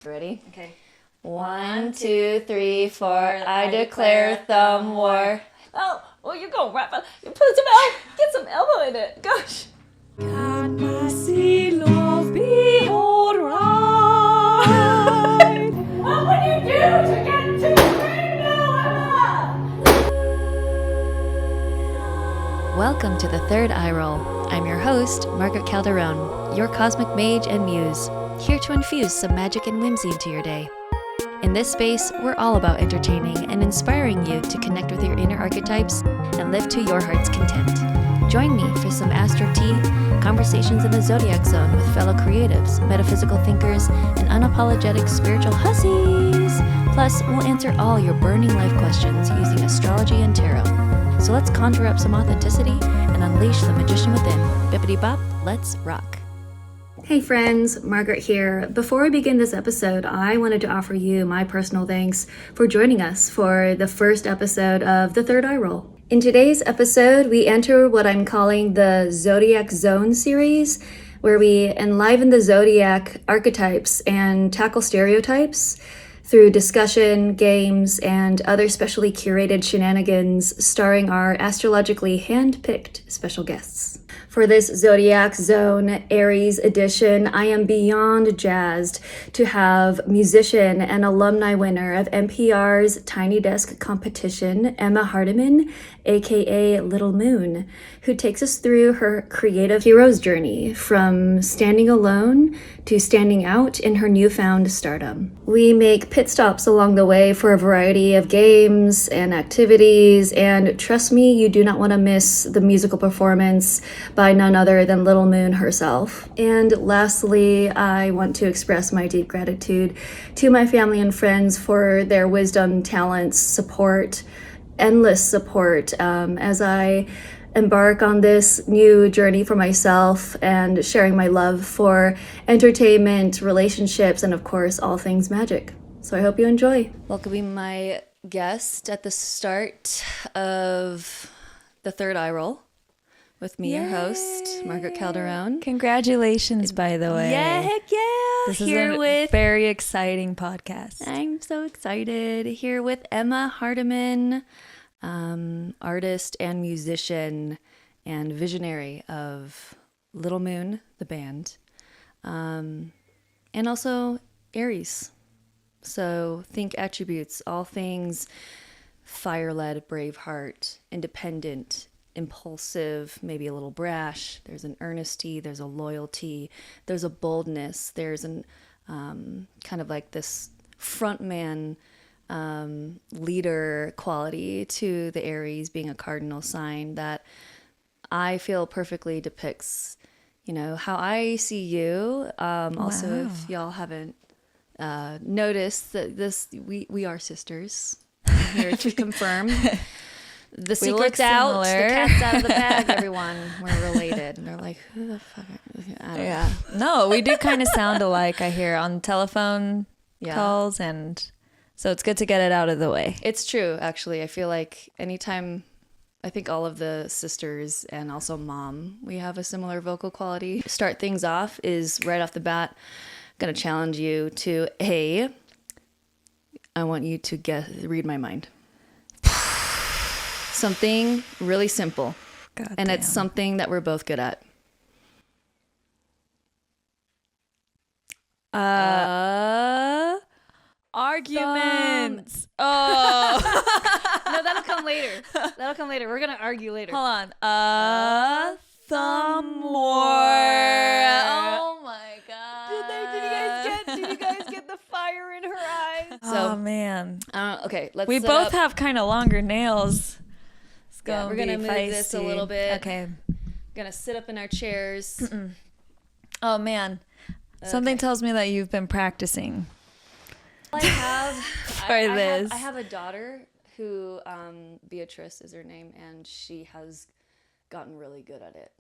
Ready? Okay. 1, 2, 3, 4. I declare thumb war. Oh, well, you go right. You put some elbow. Get some elbow in it. Gosh. Can mercy, love, behold right? What would you do to get to the rainbow, Emma? Welcome to the third eye roll. I'm your host, Margaret Calderon, your cosmic mage and muse, here to infuse some magic and whimsy into your day. In this space, we're all about entertaining and inspiring you to connect with your inner archetypes and live to your heart's content. Join me for some astro tea, conversations in the Zodiac Zone with fellow creatives, metaphysical thinkers, and unapologetic spiritual hussies. Plus, we'll answer all your burning life questions using astrology and tarot. So let's conjure up some authenticity and unleash the magician within. Bippity bop, let's rock. Hey friends, Margaret here. Before we begin this episode, I wanted to offer you my personal thanks for joining us for the first episode of The Third Eye Roll. In today's episode, we enter what I'm calling the Zodiac Zone series, where we enliven the zodiac archetypes and tackle stereotypes through discussion, games, and other specially curated shenanigans starring our astrologically hand-picked special guests. For this Zodiac Zone Aries Edition, I am beyond jazzed to have musician and alumni winner of NPR's Tiny Desk competition, Emma Hardyman, aka Little Moon, who takes us through her creative hero's journey from standing alone to standing out in her newfound stardom. We make pit stops along the way for a variety of games and activities, and trust me, you do not want to miss the musical performance by none other than Little Moon herself. And lastly, I want to express my deep gratitude to my family and friends for their wisdom, talents, support, endless support as I embark on this new journey for myself and sharing my love for entertainment, relationships, and of course, all things magic. So I hope you enjoy. Welcoming my guest at the start of the third eye roll with me, your host, Margaret Calderon. Congratulations, by the way. Yeah, heck yeah. This Here is a with very exciting podcast. I'm so excited. Here with Emma Hardyman, artist and musician and visionary of Little Moon, the band, and also Aries. So think attributes, all things fire-led, brave heart, independent, impulsive, maybe a little brash. There's an earnesty, there's a loyalty, there's a boldness, there's an kind of like this frontman leader quality to the Aries being a cardinal sign that I feel perfectly depicts, you know, how I see you. Also, if y'all haven't noticed that we are sisters. I'm here to confirm. The secret's out. The cat's out of the bag, everyone. We're related. And they're like, who the fuck? I don't know. No, we do kind of sound alike, I hear, on telephone calls. And so it's good to get it out of the way. It's true, actually. I feel like anytime, I think all of the sisters and also mom, we have a similar vocal quality. Start things off is right off the bat, I'm going to challenge you to I want you to read my mind. Something really simple. God and damn. It's something that we're both good at. Arguments. Oh. No, that'll come later. We're going to argue later. Hold on. Thumb war. Oh my God. Did you guys get the fire in her eyes? Oh man. Okay, let's We set both up. have kind of longer nails. We're going to move this a little bit. Okay. Going to sit up in our chairs. Oh man. Something tells me that you've been practicing. I have this. I have a daughter who Beatrice is her name, and she has gotten really good at it.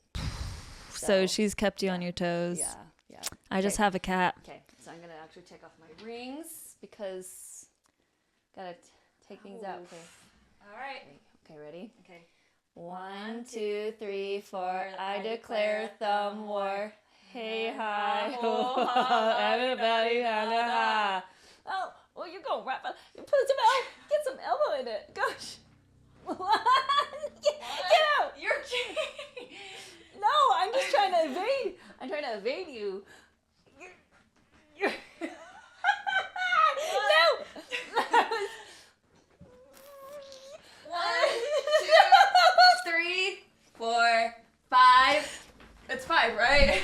So she's kept you on your toes. Yeah. I just have a cat. Okay, so I'm going to actually take off my rings because gotta take things out. Okay. All right. Okay, ready? Okay. 1, 2, 3, 4. I declare thumb war. Hey, hi, ho, ha, everybody, ha, ha, ha. Oh, well, you're going right. You put some get some elbow in it. Gosh. Get out. You're kidding. No, I'm just trying to evade. I'm trying to evade you. You're no. 1, 2, 3, 4, 5. It's 5, right?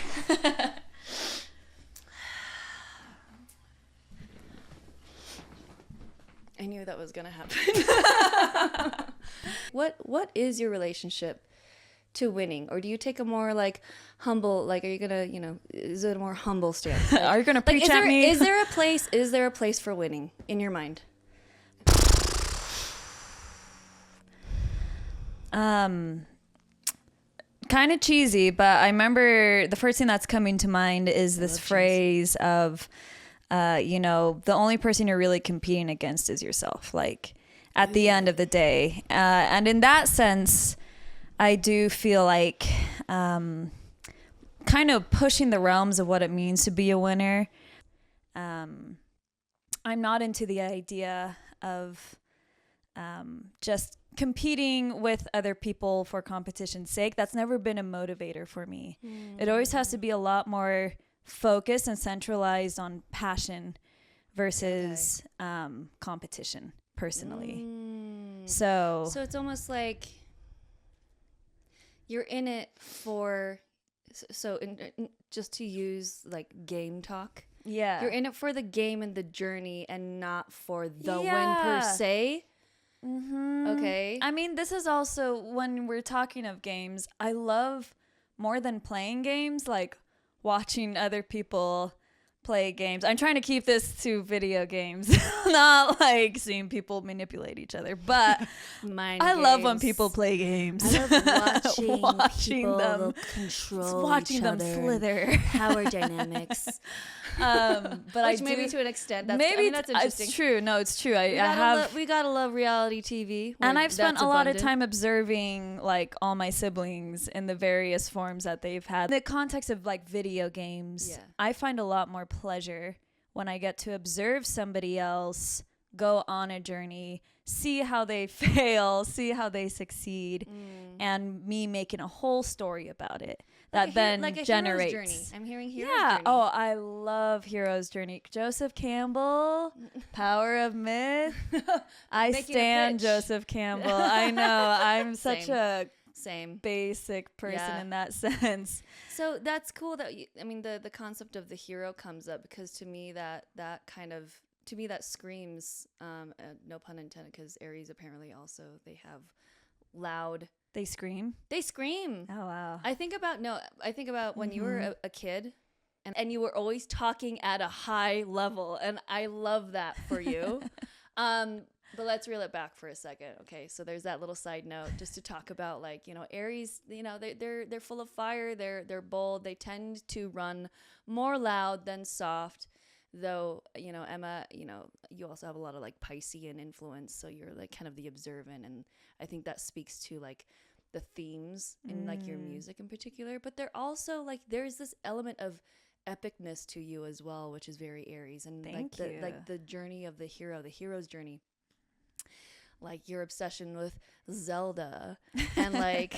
I knew that was gonna happen. What is your relationship to winning, or do you take a more like humble, like are you gonna, is it a more humble stance? Like, Are you gonna preach is at me? Is there a place for winning in your mind? Kind of cheesy, but I remember the first thing that's coming to mind is this phrase of, the only person you're really competing against is yourself. Like at the end of the day, and in that sense, I do feel like kind of pushing the realms of what it means to be a winner. I'm not into the idea of just competing with other people for competition's sake. That's never been a motivator for me. It always has to be a lot more focused and centralized on passion versus competition personally. So it's almost like you're in it for, just to use like game talk. yeah, You're in it for the game and the journey and not for the win per se. Okay. I mean, this is also when we're talking of games, I love more than playing games, like watching other people play games. I'm trying to keep this to video games, not like seeing people manipulate each other, but I love when people play games. I love watching people them control watching each them other, slither. power dynamics. But Which maybe to an extent, that's interesting. It's true. No, it's true. We gotta love reality TV, and I've spent a lot of time observing like all my siblings in the various forms that they've had. In the context of like video games, I find a lot more pleasure when I get to observe somebody else go on a journey, see how they fail, see how they succeed, and me making a whole story about it that then like a generates. hero's journey. I'm hearing hero's Yeah. journey. Oh, I love Hero's Journey. Joseph Campbell, Power of Myth. I Making a stand pitch. Joseph Campbell. I know. I'm such a Same. basic person in that sense. So that's cool that the concept of the hero comes up, because to me that screams, no pun intended, because Aries apparently also they have loud. They scream. Oh wow. I think about when you were a kid, and you were always talking at a high level, and I love that for you. But let's reel it back for a second. Okay, so there's that little side note just to talk about, like, Aries, they're full of fire, they're bold, they tend to run more loud than soft. Though, Emma, you also have a lot of like Piscean influence, so you're like kind of the observant, and I think that speaks to like the themes in like your music in particular. But they're also like, there's this element of epicness to you as well, which is very Aries, and the journey of the hero's journey. Like your obsession with Zelda, and like,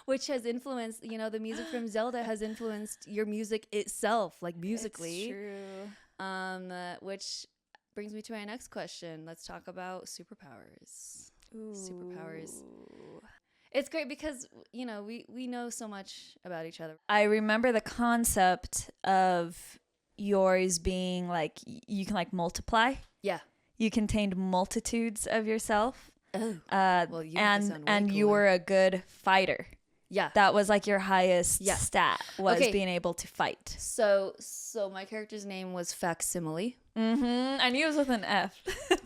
which has influenced, the music from Zelda has influenced your music itself, like musically. It's true. Which brings me to my next question. Let's talk about superpowers. Ooh. Superpowers. It's great because, we know so much about each other. I remember the concept of yours being like, you can like multiply. Yeah. You contained multitudes of yourself. Oh. Well, you and you were a good fighter. Yeah. That was like your highest stat, was being able to fight. So my character's name was Facsimile. I knew it was with an F.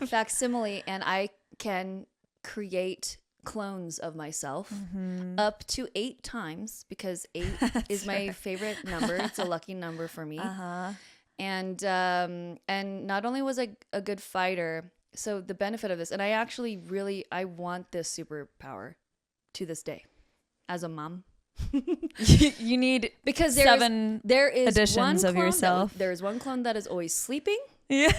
Facsimile, and I can create clones of myself up to 8 times, because 8 is my favorite number. It's a lucky number for me. And not only was I a good fighter, so the benefit of this, and I want this superpower to this day as a mom. You need because there is editions of yourself. There is one clone that is always sleeping. Yeah.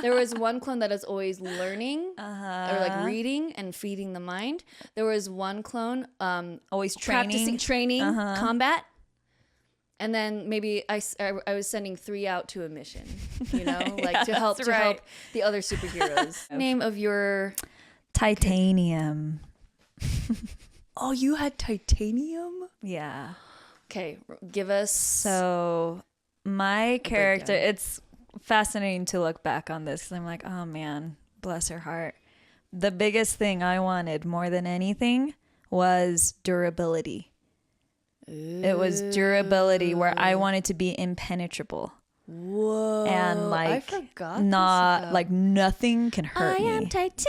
There was one clone that is always learning or like reading and feeding the mind. There was one clone Always practicing training combat. And then maybe I was sending 3 out to a mission, you know, like to help the other superheroes. Name of your titanium. Oh, you had titanium? Yeah. Okay, give us. So my character, it's fascinating to look back on this because I'm like, oh man, bless her heart. The biggest thing I wanted more than anything was durability. Ooh. It was durability where I wanted to be impenetrable. Whoa. And like, I forgot not like nothing can hurt me. I am titanium.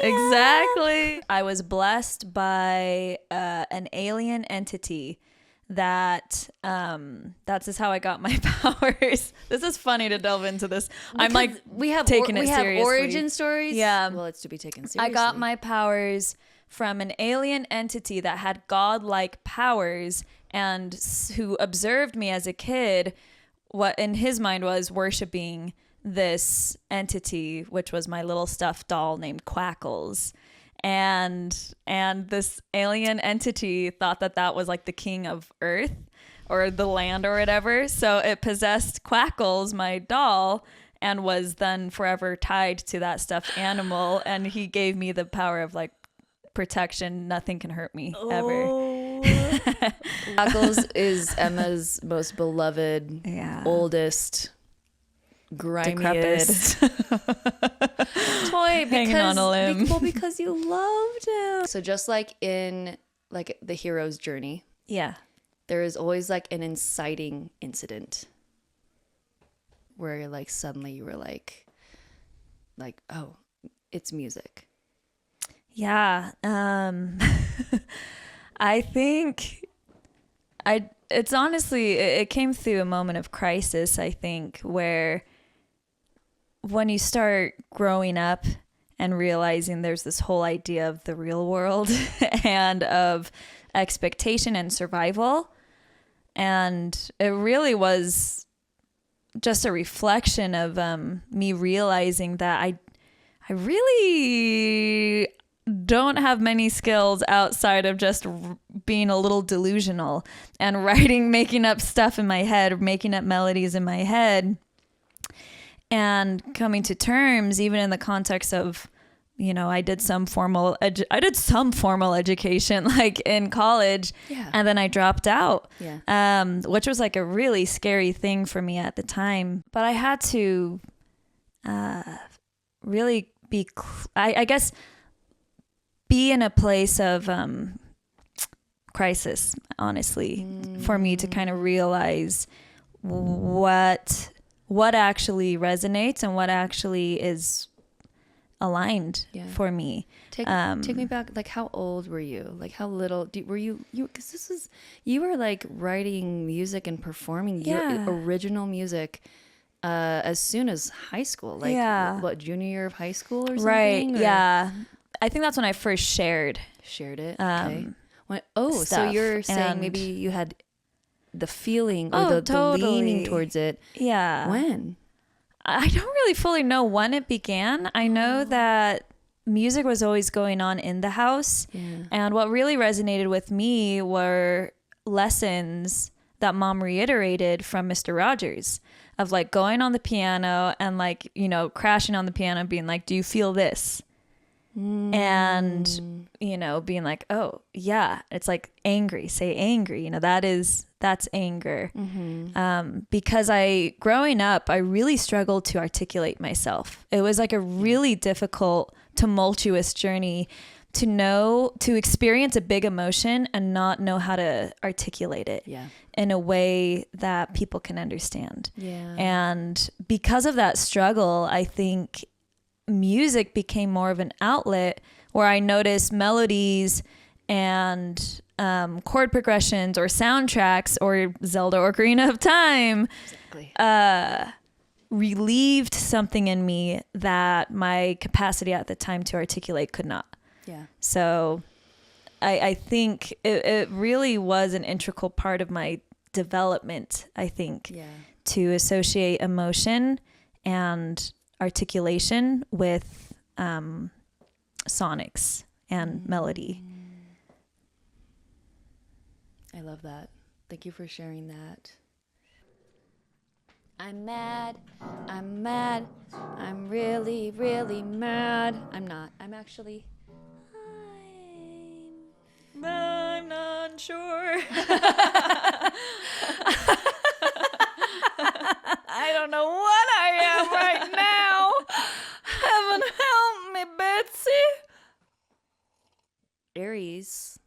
Exactly. I was blessed by an alien entity that's just how I got my powers. This is funny to delve into this. Because I'm like we have seriously. origin stories. Yeah. Well, it's to be taken seriously. I got my powers from an alien entity that had godlike powers and who observed me as a kid. What in his mind was worshiping this entity, which was my little stuffed doll named Quackles. And this alien entity thought that was like the king of Earth or the land or whatever. So it possessed Quackles, my doll, and was then forever tied to that stuffed animal. And he gave me the power of like protection. Nothing can hurt me ever. Quackles is Emma's most beloved, oldest, grimiest toy, hanging on a limb. Because you loved him. So just like in like the hero's journey, there is always like an inciting incident where like suddenly you were like oh, it's music. Yeah. I think it's honestly, it came through a moment of crisis, I think, where when you start growing up and realizing there's this whole idea of the real world and of expectation and survival. And it really was just a reflection of me realizing that I really don't have many skills outside of just being a little delusional and making up stuff in my head, making up melodies in my head. And coming to terms, even in the context of, you know, I did some formal education like in college, and then I dropped out, which was like a really scary thing for me at the time. But I had to really be, I guess, be in a place of crisis, honestly, for me to kind of realize what actually resonates and what actually is aligned for me. Take me back. Like, how old were you? Like, how little were you? Because you were like writing music and performing your original music as soon as high school. Like, what, junior year of high school or something? Right. Or? Yeah. I think that's when I first shared it. Okay. So you're saying maybe you had the feeling or the leaning towards it. Yeah. When? I don't really fully know when it began. I know that music was always going on in the house. Yeah. And what really resonated with me were lessons that Mom reiterated from Mr. Rogers of like going on the piano and like, you know, crashing on the piano and being like, do you feel this? And, you know, being like, oh yeah, it's like angry, say angry, you know, that's anger. Because growing up, I really struggled to articulate myself. It was like a really difficult, tumultuous journey to experience a big emotion and not know how to articulate it in a way that people can understand. And because of that struggle, I think music became more of an outlet where I noticed melodies and chord progressions or soundtracks or Zelda Ocarina of Time relieved something in me that my capacity at the time to articulate could not. So I think it really was an integral part of my development, I think, to associate emotion and articulation with sonics and melody. I love that. Thank you for sharing that. I'm mad. I'm mad. I'm really, really mad. I'm not. I'm actually... I'm not sure. I don't know what I am right now. Heaven help me, Betsy. Aries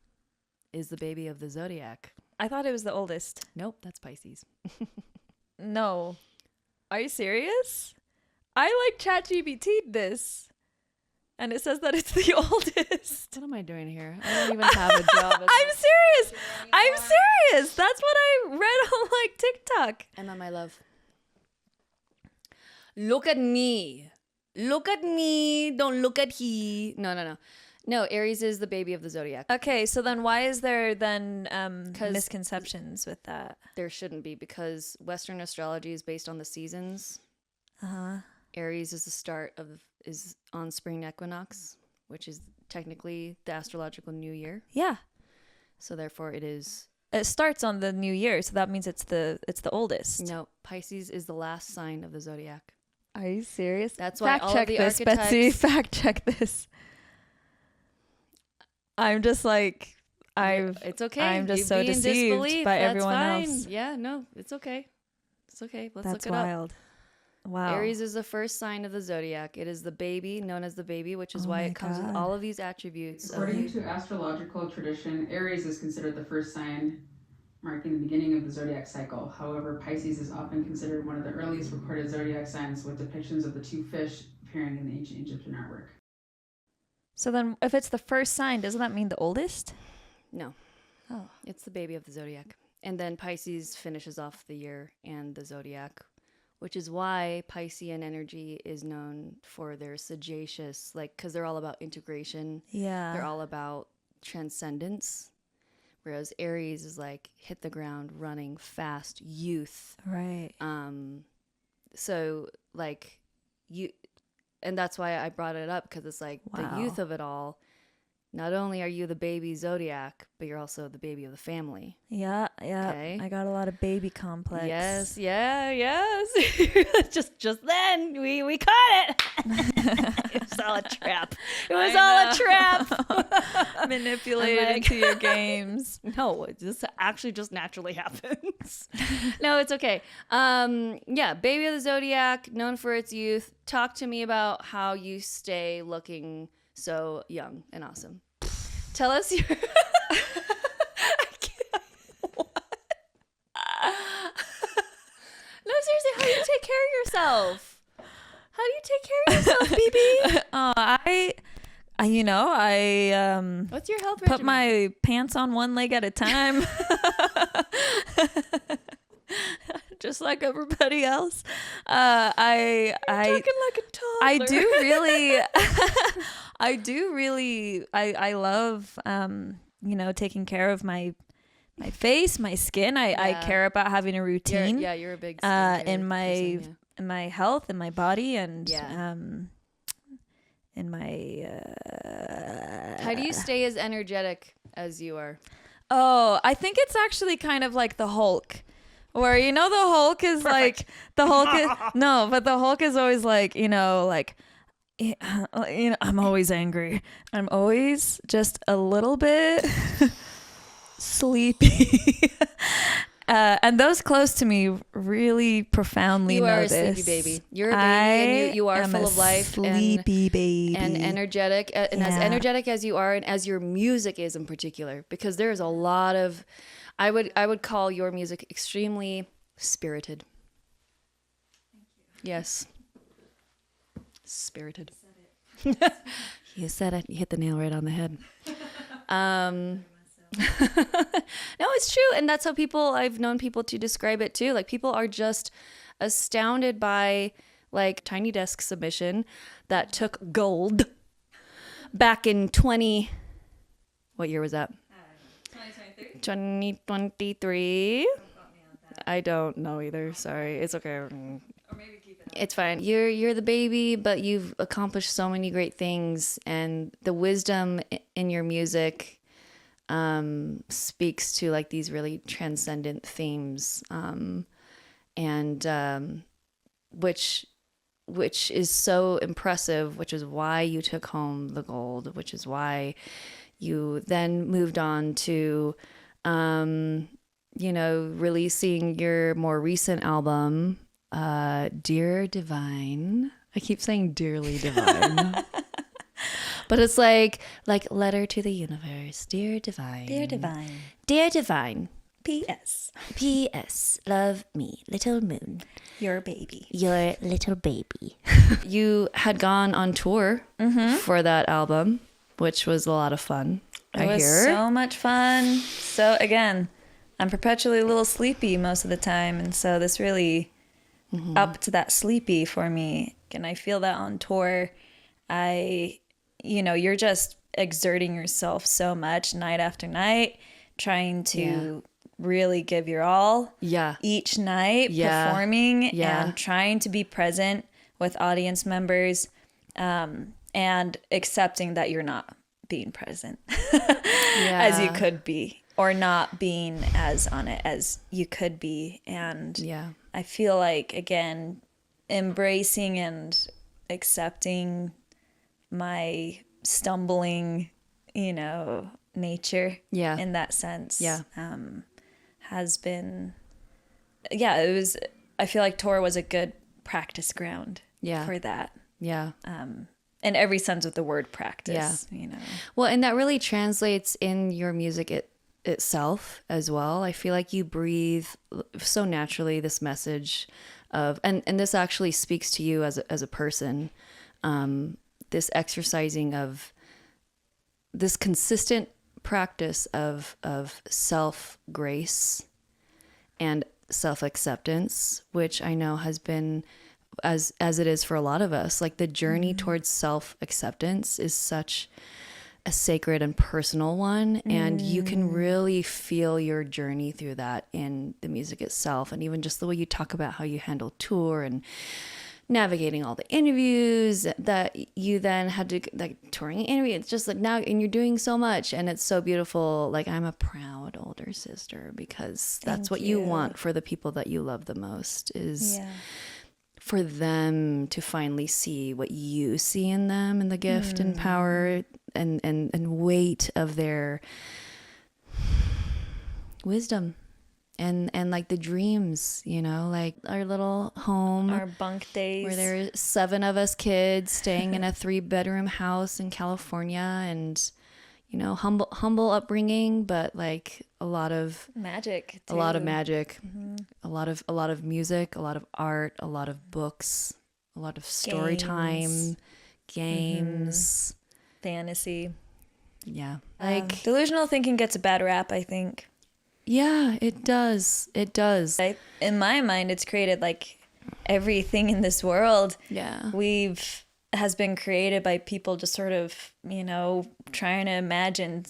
is the baby of the zodiac. I thought it was the oldest. Nope, that's Pisces. No. Are you serious? I like ChatGPT'd this. And it says that it's the oldest. What am I doing here? I don't even have a job. I'm serious. I'm serious. That's what I read on like TikTok. Emma, my love. Look at me. Look at me. Don't look at he. No. No, Aries is the baby of the zodiac. Okay, so then why is there then misconceptions with that? There shouldn't be, because Western astrology is based on the seasons. Uh-huh. Aries is on spring equinox, which is technically the astrological new year. Yeah. So therefore it starts on the new year, so that means it's the oldest. No, Pisces is the last sign of the zodiac. Are you serious? That's why all of the this, archetypes... Betsy. Fact check this. I'm just like it's okay. I'm just You'd so be in deceived disbelief. by That's everyone fine. else. Yeah, no, it's okay. It's okay. Let's That's look it wild. Wow. Aries is the first sign of the zodiac. It is the baby, known as the baby, which is why it comes with all of these attributes. According to astrological tradition, Aries is considered the first sign, marking the beginning of the zodiac cycle. However, Pisces is often considered one of the earliest recorded zodiac signs, with depictions of the two fish appearing in the ancient Egyptian artwork. So then if it's the first sign, doesn't that mean the oldest? No. Oh. It's the baby of the zodiac. And then Pisces finishes off the year and the zodiac, which is why Piscean energy is known for their sagacious, because they're all about integration. Yeah. They're all about transcendence. Whereas Aries is hit the ground running, fast, youth. Right. So you, and that's why I brought it up, because it's Wow. the youth of it all. Not only are you the baby zodiac, but you're also the baby of the family. Yeah. Okay. I got a lot of baby complex. Yes. just then we caught it. It was all a trap. It was all a trap. Manipulated into your games. No, this actually just naturally happens. No, it's okay. Yeah, baby of the zodiac, known for its youth. Talk to me about how you stay looking so young and awesome. Tell us your... No, seriously, how do you take care of yourself? How do you take care of yourself, BB? What's your health put regimen? my pants on one leg at a time. Just like everybody else. I talking like a toddler. I love taking care of my face, my skin. I care about having a routine. You're a big skincare in person, my health, in my body, and in my how do you stay as energetic as you are? Oh, I think it's actually kind of like the Hulk. Where the Hulk is Perfect. the Hulk is but the Hulk is always I'm always angry. I'm always just a little bit sleepy. And those close to me really profoundly know this. You are a sleepy baby. You're a baby, and you are full of life. Sleepy baby. And energetic. And as energetic as you are, and as your music is in particular, because there's a lot of... I would call your music extremely spirited. Thank you. Yes. Spirited. You said it. You hit the nail right on the head. No, it's true. And that's how I've known people to describe it too. People are just astounded by Tiny Desk submission that took gold back in 20... What year was that? 2023. 2023. I don't know either. Sorry. It's okay. Or maybe keep it. It's fine. You're the baby, but you've accomplished so many great things, and the wisdom in your music speaks to like these really transcendent themes, and which is so impressive, which is why you took home the gold, which is why you then moved on to releasing your more recent album, Dear Divine. I keep saying Dearly Divine. But it's like letter to the universe. Dear Divine. Dear Divine. Dear Divine. P.S. P.S. Love me, little moon. Your baby. Your little baby. You had gone on tour for that album, which was a lot of fun. It was so much fun. So again, I'm perpetually a little sleepy most of the time, and so this really upped that sleepy for me. And I feel that on tour, you're just exerting yourself so much night after night, trying to really give your all each night, performing and trying to be present with audience members, and accepting that you're not being present as you could be, or not being as on it as you could be. And I feel like, again, embracing and accepting my stumbling, nature in that sense has been, I feel like tour was a good practice ground for that. In every sense of the word practice, Well, and that really translates in your music itself as well. I feel like you breathe so naturally this message of, and this actually speaks to you as a person, this exercising of this consistent practice of self-grace and self-acceptance, which I know has been, as it is for a lot of us, like the journey towards self-acceptance is such a sacred and personal one, and you can really feel your journey through that in the music itself, and even just the way you talk about how you handle tour and navigating all the interviews that you then had to, like, touring interview. It's just like now, and you're doing so much, and it's so beautiful. Like, I'm a proud older sister, because that's what you want for the people that you love the most, is for them to finally see what you see in them, and the gift and power and weight of their wisdom. And like the dreams, like our little home, our bunk days, where there are 7 of us kids staying in a 3-bedroom house in California, and humble upbringing, but like a lot of magic, a lot of magic, a lot of music, a lot of art, a lot of books, a lot of story time, games, fantasy. Like delusional thinking gets a bad rap, I think. Yeah, it does. It does. In my mind, it's created like everything in this world. Has been created by people just sort of, trying to imagine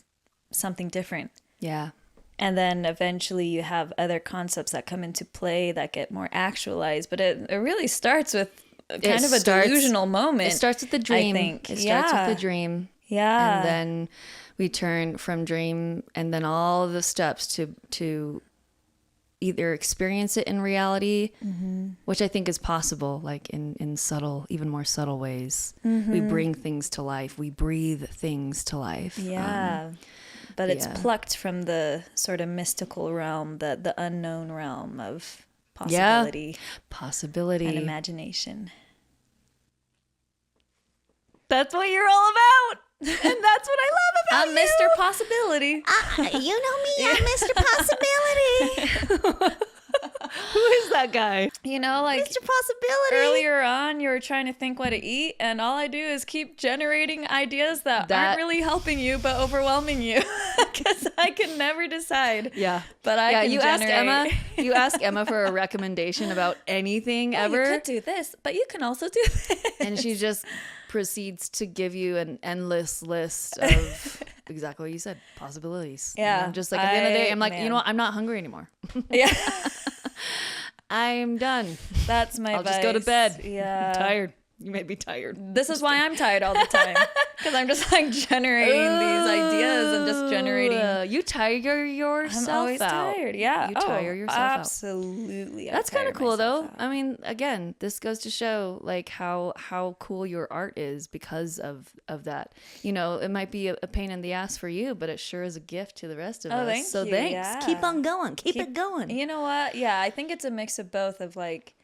something different. Yeah. And then eventually you have other concepts that come into play that get more actualized. But it really starts with kind of a delusional moment. It starts with the dream. I think. It starts with the dream. Yeah. And then we turn from dream, and then all of the steps to either experience it in reality, which I think is possible, like in subtle, even more subtle ways. We bring things to life. We breathe things to life. Yeah. But it's plucked from the sort of mystical realm, the unknown realm of possibility. Possibility. And imagination. That's what you're all about. And that's what I love about I'm you. Mr. Possibility. You know me, I'm Mr. Possibility. Who is that guy? Like Mr. Possibility. earlier on, you were trying to think what to eat, and all I do is keep generating ideas that aren't really helping you, but overwhelming you, because I can never decide. Yeah. But I can you generate. you ask Emma for a recommendation about anything ever. You could do this, but you can also do this. And she just proceeds to give you an endless list of exactly what you said. Possibilities. Yeah. I'm just like, at the end of the day, I'm like, you know what? I'm not hungry anymore. Yeah. I'm done. That's my I'll just go to bed. Yeah. I'm tired. You made me tired. This is why I'm tired all the time. Because I'm just like generating these ideas and just generating. You tire yourself I'm always out. tired. Yeah. You tire yourself out. Absolutely. That's kind of cool though. I mean, again, this goes to show like how cool your art is because of that. You know, it might be a pain in the ass for you, but it sure is a gift to the rest of us. Thanks. Thanks. Yeah. Keep on going. Keep it going. You know what? Yeah, I think it's a mix of both of like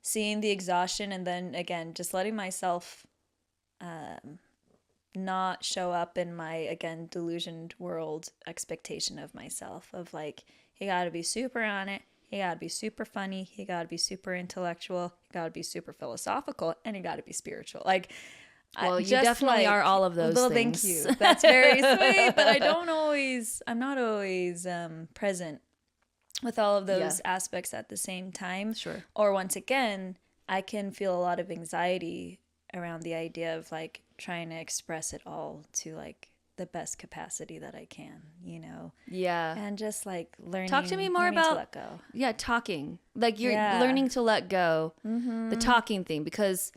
seeing the exhaustion and then again just letting myself not show up in my again delusioned world expectation of myself of like you gotta be super on it, you gotta be super funny, you gotta be super intellectual, you gotta be super philosophical, and you gotta be spiritual. Like well, you definitely are all of those things. Thank you. That's very sweet, but I'm not always present with all of those aspects at the same time. Sure. Or once again, I can feel a lot of anxiety around the idea of like trying to express it all to like the best capacity that I can, you know? Yeah. And just like learning. Talk to me more about to let go. Yeah, talking. Like you're learning to let go. Mm-hmm. The talking thing, because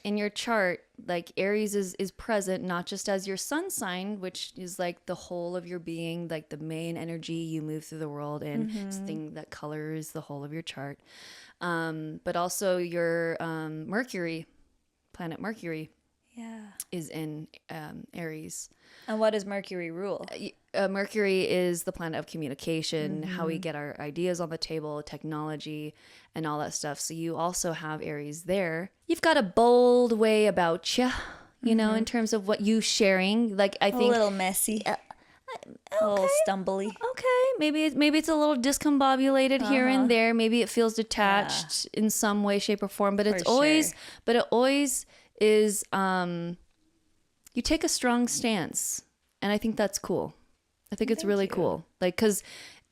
in your chart, like Aries is present not just as your sun sign, which is like the whole of your being, like the main energy you move through the world in, it's the thing that colors the whole of your chart, but also your Mercury, planet Mercury, is in Aries. And what does Mercury rule? Mercury is the planet of communication, how we get our ideas on the table, technology, and all that stuff. So you also have Aries there. You've got a bold way about you, you know, in terms of what you sharing. Like I think a little messy, a little stumbly. Okay, maybe it's a little discombobulated here and there. Maybe it feels detached in some way, shape, or form. But it always is. You take a strong stance, and I think that's cool. I think it's really cool. Like, because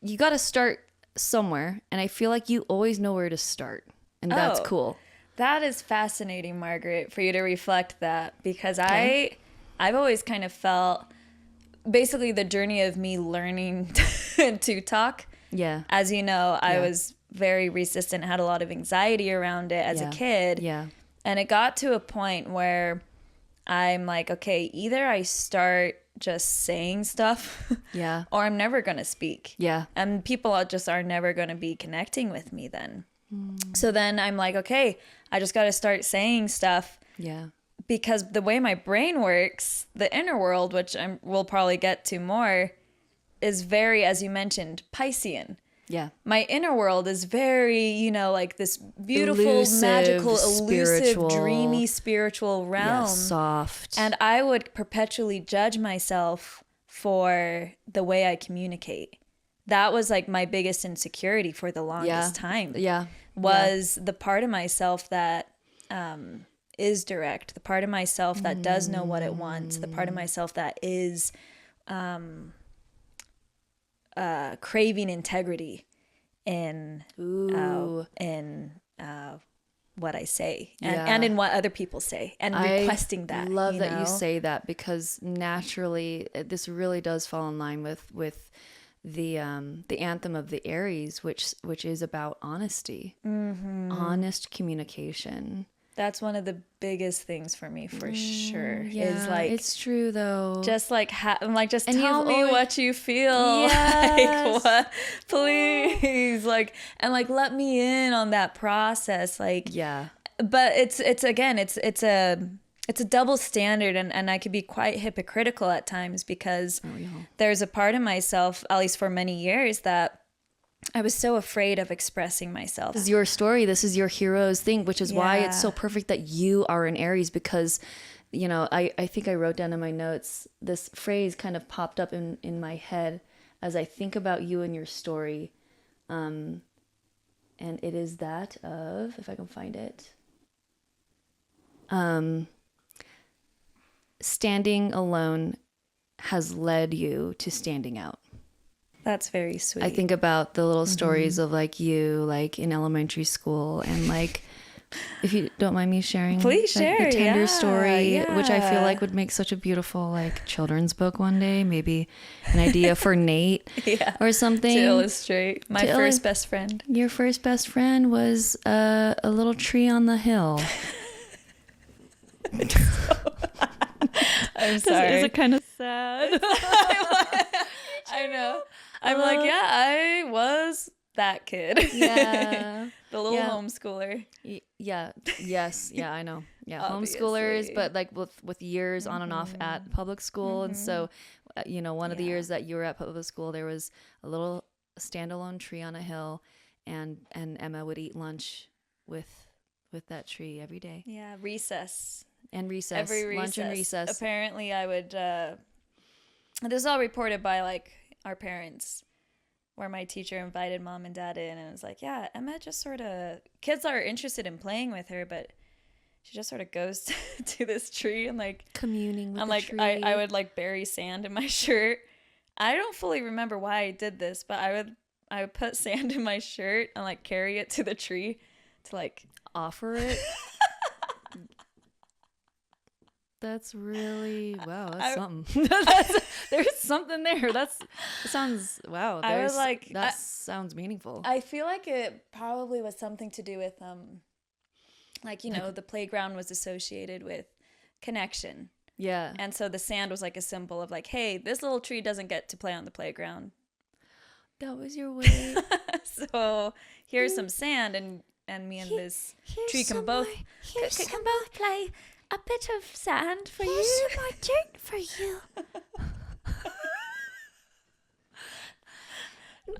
you got to start somewhere, and I feel like you always know where to start, and that's cool. That is fascinating, Margaret, for you to reflect that, because I've always kind of felt basically the journey of me learning to talk. Yeah. As you know, I was very resistant, had a lot of anxiety around it as a kid. Yeah. And it got to a point where I'm like, okay, either I start just saying stuff or I'm never going to speak. Yeah. And people are never going to be connecting with me then. So then I'm like, okay, I just got to start saying stuff. Yeah. Because the way my brain works, the inner world, which we'll probably get to more, is very, as you mentioned, Piscean. Yeah. My inner world is very, you know, like this beautiful, Elusive, magical, spiritual, dreamy, spiritual realm. Yeah, soft. And I would perpetually judge myself for the way I communicate. That was like my biggest insecurity for the longest time. Yeah. Was the part of myself that is direct, the part of myself that does know what it wants, the part of myself that is craving integrity in what I say and in what other people say, and requesting that. I love that you say that, because naturally this really does fall in line with the anthem of the Aries, which is about honesty, honest communication. That's one of the biggest things for me, for sure. Yeah, is like, it's true though. Just like, just and tell me what you feel. Yes. Like, what? Please, like, and like, let me in on that process. Like, yeah. But it's a double standard, and I could be quite hypocritical at times, because there's a part of myself, at least for many years, that I was so afraid of expressing myself. This is your story. This is your hero's thing, which is why it's so perfect that you are an Aries, because, you know, I think I wrote down in my notes, this phrase kind of popped up in my head as I think about you and your story. And it is that of, if I can find it, standing alone has led you to standing out. That's very sweet. I think about the little stories of like you, like in elementary school, and like if you don't mind me sharing, Please share. the tender Yeah, story, which I feel yeah. like would make such a beautiful like children's book one day. Maybe an idea for Nate Yeah. or something. To illustrate my To first best friend. Your first best friend was a little tree on the hill. I'm sorry. Is it kind of sad? I know. I'm like, yeah, I was that kid. Yeah. The little homeschooler. Yeah. Yes. Yeah, I know. Yeah. Obviously. Homeschoolers, but like with years on and off at public school. And so, one of the years that you were at public school, there was a little standalone tree on a hill, and Emma would eat lunch with that tree every day. Yeah, recess. And recess. Every recess. Lunch and recess. Apparently I would, this is all reported by like our parents, where my teacher invited mom and dad in and was like, yeah, Emma just sort of, kids are interested in playing with her, but she just sort of goes to this tree and like Communing with I'm the like, tree. I would like bury sand in my shirt. I don't fully remember why I did this, but I would put sand in my shirt and like carry it to the tree to like offer it. That's really That's something. There's something there. That sounds wow. I was like, that sounds meaningful. I feel like it probably was something to do with like the playground was associated with connection. Yeah. And so the sand was like a symbol of like, hey, this little tree doesn't get to play on the playground. That was your way. So here's some sand, and me and this tree can both play a bit of sand for you. Here's my dirt for you.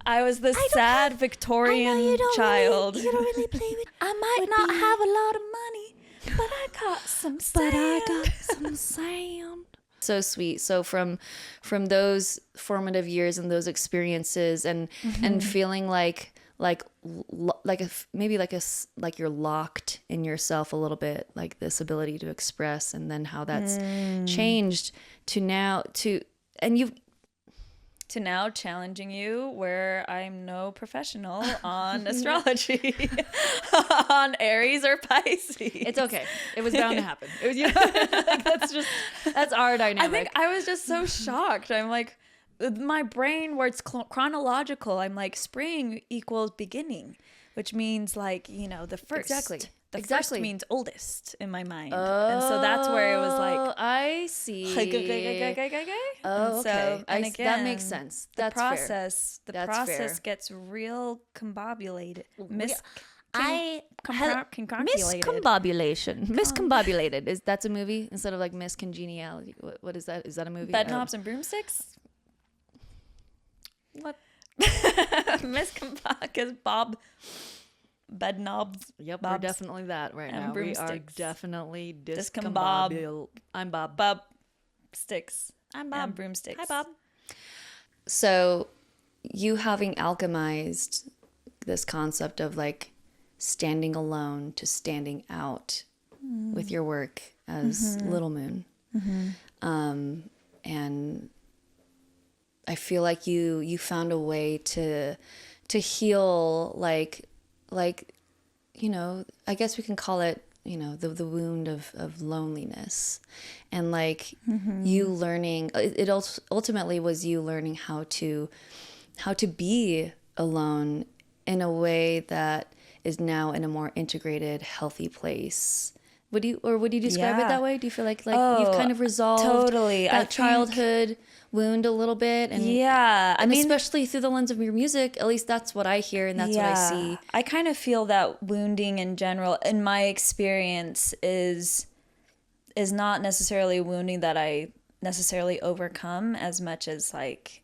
I was the sad Victorian child. You don't really play with. I might not have a lot of money, but I got some sand. So sweet. So from those formative years and those experiences, and feeling like you're locked in yourself a little bit, like this ability to express, and then how that's changed to now challenging you, where I'm no professional on astrology, on Aries or Pisces. It's okay. It was bound to happen. It was that's our dynamic. I think I was just so shocked. I'm like, my brain, where it's chronological, I'm like, spring equals beginning, which means like, the first. Exactly. The first means oldest in my mind. And so that's where it was like, I see. Oh, okay. And again, that makes sense. That's the process, fair. the That's process fair. gets real combobulated. Miscombobulation. Miscombobulated. That's a movie instead of like miscongeniality. What is that? Is that a movie? Bed knobs and broomsticks? What? Because Bob bed knobs. Yep, Bobs, we're definitely that right and now. We are broomsticks. definitely Discombob. I'm Bob. Bob sticks. I'm Bob. And broomsticks. Hi, Bob. So, you having alchemized this concept of like standing alone to standing out with your work as Little Moon, and I feel like you found a way to heal like I guess we can call it the wound of loneliness, and like you learning it ultimately was you learning how to be alone in a way that is now in a more integrated, healthy place. Would you describe it that way? Do you feel like you've kind of resolved totally. that childhood wound a little bit? And I mean, especially through the lens of your music, at least that's what I hear and that's what I see. I kind of feel that wounding in general, in my experience, is not necessarily wounding that I necessarily overcome as much as like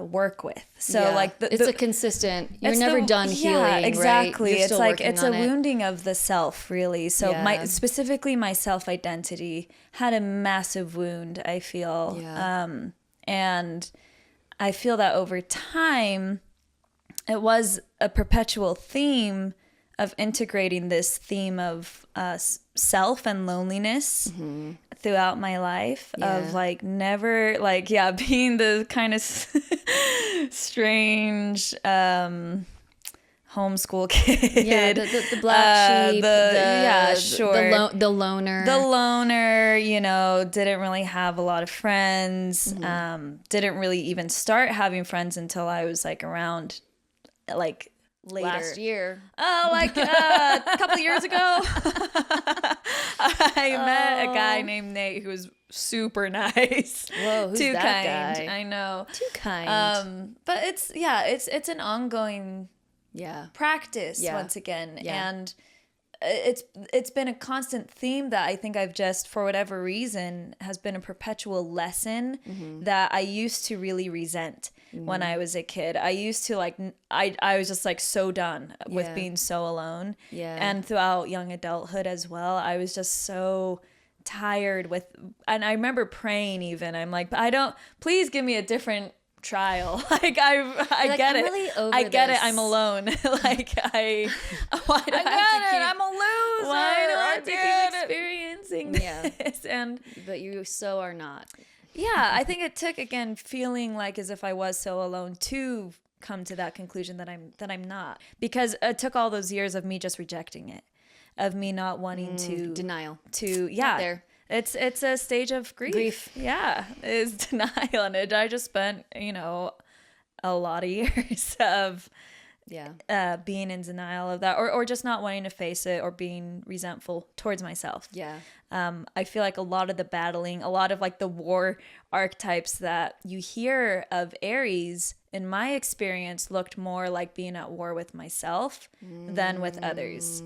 work with. So like it's a consistent. You're never done healing. Yeah, exactly. Right? It's like it's a wounding of the self, really. So specifically my self identity had a massive wound, I feel. Yeah. And I feel that over time, it was a perpetual theme of integrating this theme of self and loneliness throughout my life, of like never like being the kind of strange homeschool kid. Yeah, the black sheep. The loner. The loner, you know, didn't really have a lot of friends. Didn't really even start having friends until I was like around like later. Last year. Oh, like a couple years ago. I met a guy named Nate who was super nice. Whoa, who's Too that kind. guy? I know. Too kind. But it's an ongoing practice once again. Yeah. And it's been a constant theme that I think I've just, for whatever reason, has been a perpetual lesson that I used to really resent when I was a kid. I used to like, I was just like so done with being so alone. Yeah. And throughout young adulthood as well, I was just so tired with, and I remember praying even, I'm like, please give me a different trial. Like I get it. Really over I get this. it. I'm alone. Like I'm a loser. Why do I have to keep experiencing Yeah. this? And But you so are not. yeah, I think it took again feeling like as if I was so alone to come to that conclusion that I'm not, because it took all those years of me just rejecting it, of me not wanting to Denial. Not there. It's a stage of grief. Yeah, is denial, and I just spent a lot of years of being in denial of that, or just not wanting to face it, or being resentful towards myself. Yeah. I feel like a lot of the battling, a lot of like the war archetypes that you hear of Aries, in my experience, looked more like being at war with myself than with others.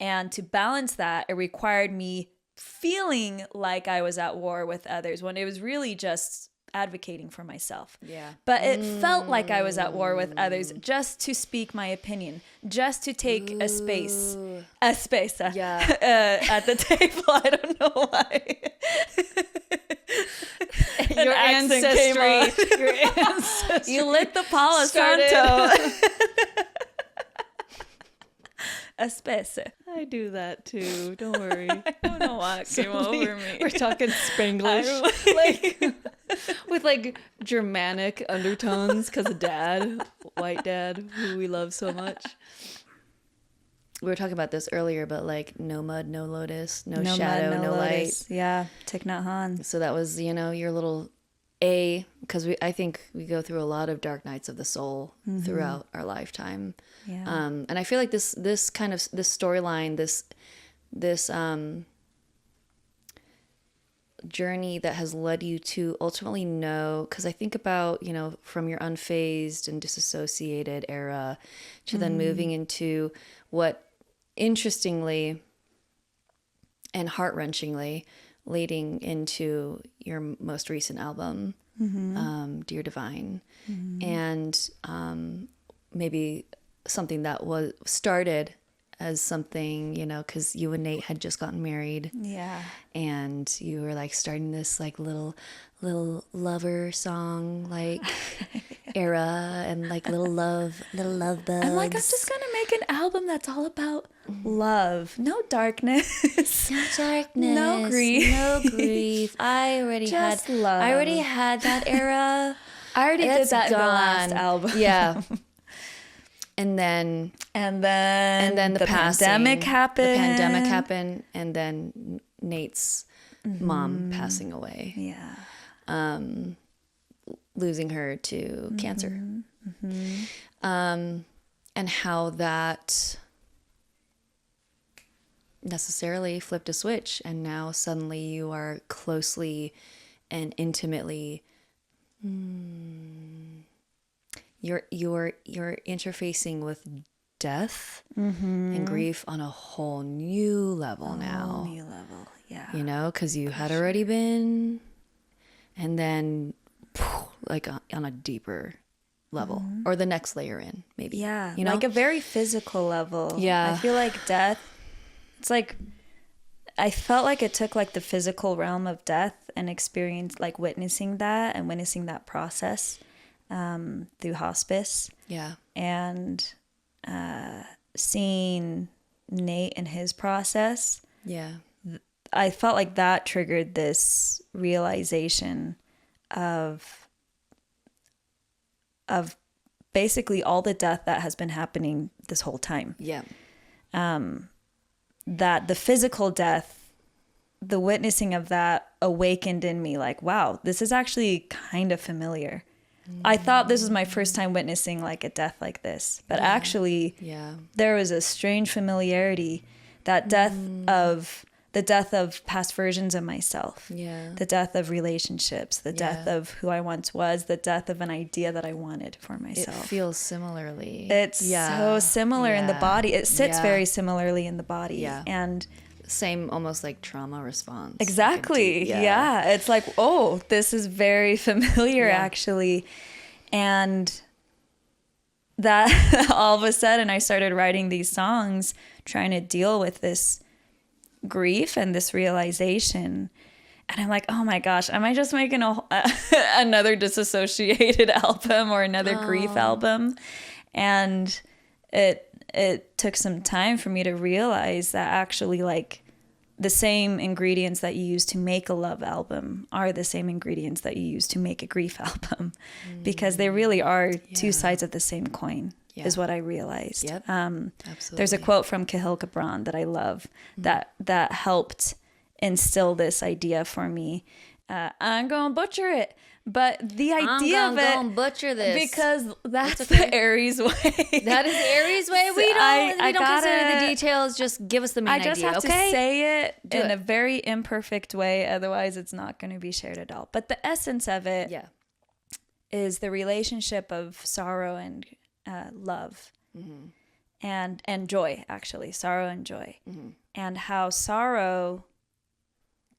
And to balance that, it required me feeling like I was at war with others when it was really just advocating for myself. Yeah. But it felt like I was at war with others just to speak my opinion, just to take a space at the table. I don't know why. Your ancestry. Your ancestry. You lit the Palo Santo. A space. I do that too. Don't worry. I don't know what came over me. We're talking Spanglish, like with like Germanic undertones because of Dad, white Dad, who we love so much. We were talking about this earlier, but like no mud, no lotus, no No shadow, mud, no lotus. light. Yeah, Thich Nhat Hanh. So that was, your little A, because I think we go through a lot of dark nights of the soul throughout our lifetime. Yeah. And I feel like this storyline, this journey that has led you to ultimately know, because I think about, from your unphased and disassociated era to then moving into what, interestingly and heart-wrenchingly, leading into your most recent album, Dear Divine, and maybe something that was started as something, because you and Nate had just gotten married. Yeah. And you were like starting this like little lover song like era, and like little love bugs. I'm like, I'm just gonna make an album that's all about love, no darkness, No darkness, no grief, no grief. I already just had love. I already had that era. I already did It's that in the last gone. album. Yeah. And then the pandemic happened. The pandemic happened, and then Nate's mom passing away. Yeah. Losing her to cancer. And how that necessarily flipped a switch, and now suddenly you are closely and intimately you're interfacing with death and grief on a whole new level now. New level. Yeah. Because you had already been, and then like on a deeper level, or the next layer in, maybe. Yeah. Like a very physical level. Yeah. I feel like death, it's like, I felt like it took like the physical realm of death and experience, like witnessing that process through hospice. Yeah. And seeing Nate and his process, Yeah. I felt like that triggered this realization of basically all the death that has been happening this whole time. Yeah. That the physical death, the witnessing of that awakened in me like, wow, this is actually kind of familiar. I thought this was my first time witnessing like a death like this, but actually there was a strange familiarity, that the death of past versions of myself, the death of relationships, the death of who I once was, the death of an idea that I wanted for myself. It feels similarly. It's so similar in the body. It sits very similarly in the body. And same, almost like trauma response. exactly. Yeah. It's like, oh, this is very familiar actually. And that all of a sudden I started writing these songs trying to deal with this grief and this realization. And I'm like, oh my gosh, am I just making another disassociated album or another grief album? And it took some time for me to realize that actually like the same ingredients that you use to make a love album are the same ingredients that you use to make a grief album, because they really are two sides of the same coin, is what I realized. Yep. Absolutely. There's a quote from Calderon that I love that helped instill this idea for me. I'm going to butcher it. But the idea of it, I'm gonna butcher this because that's the Aries way. That is Aries way. We don't consider the details. Just give us the main idea. I just have to say it in a very imperfect way. Otherwise, it's not going to be shared at all. But the essence of it is the relationship of sorrow and love, and joy. Actually, sorrow and joy, and how sorrow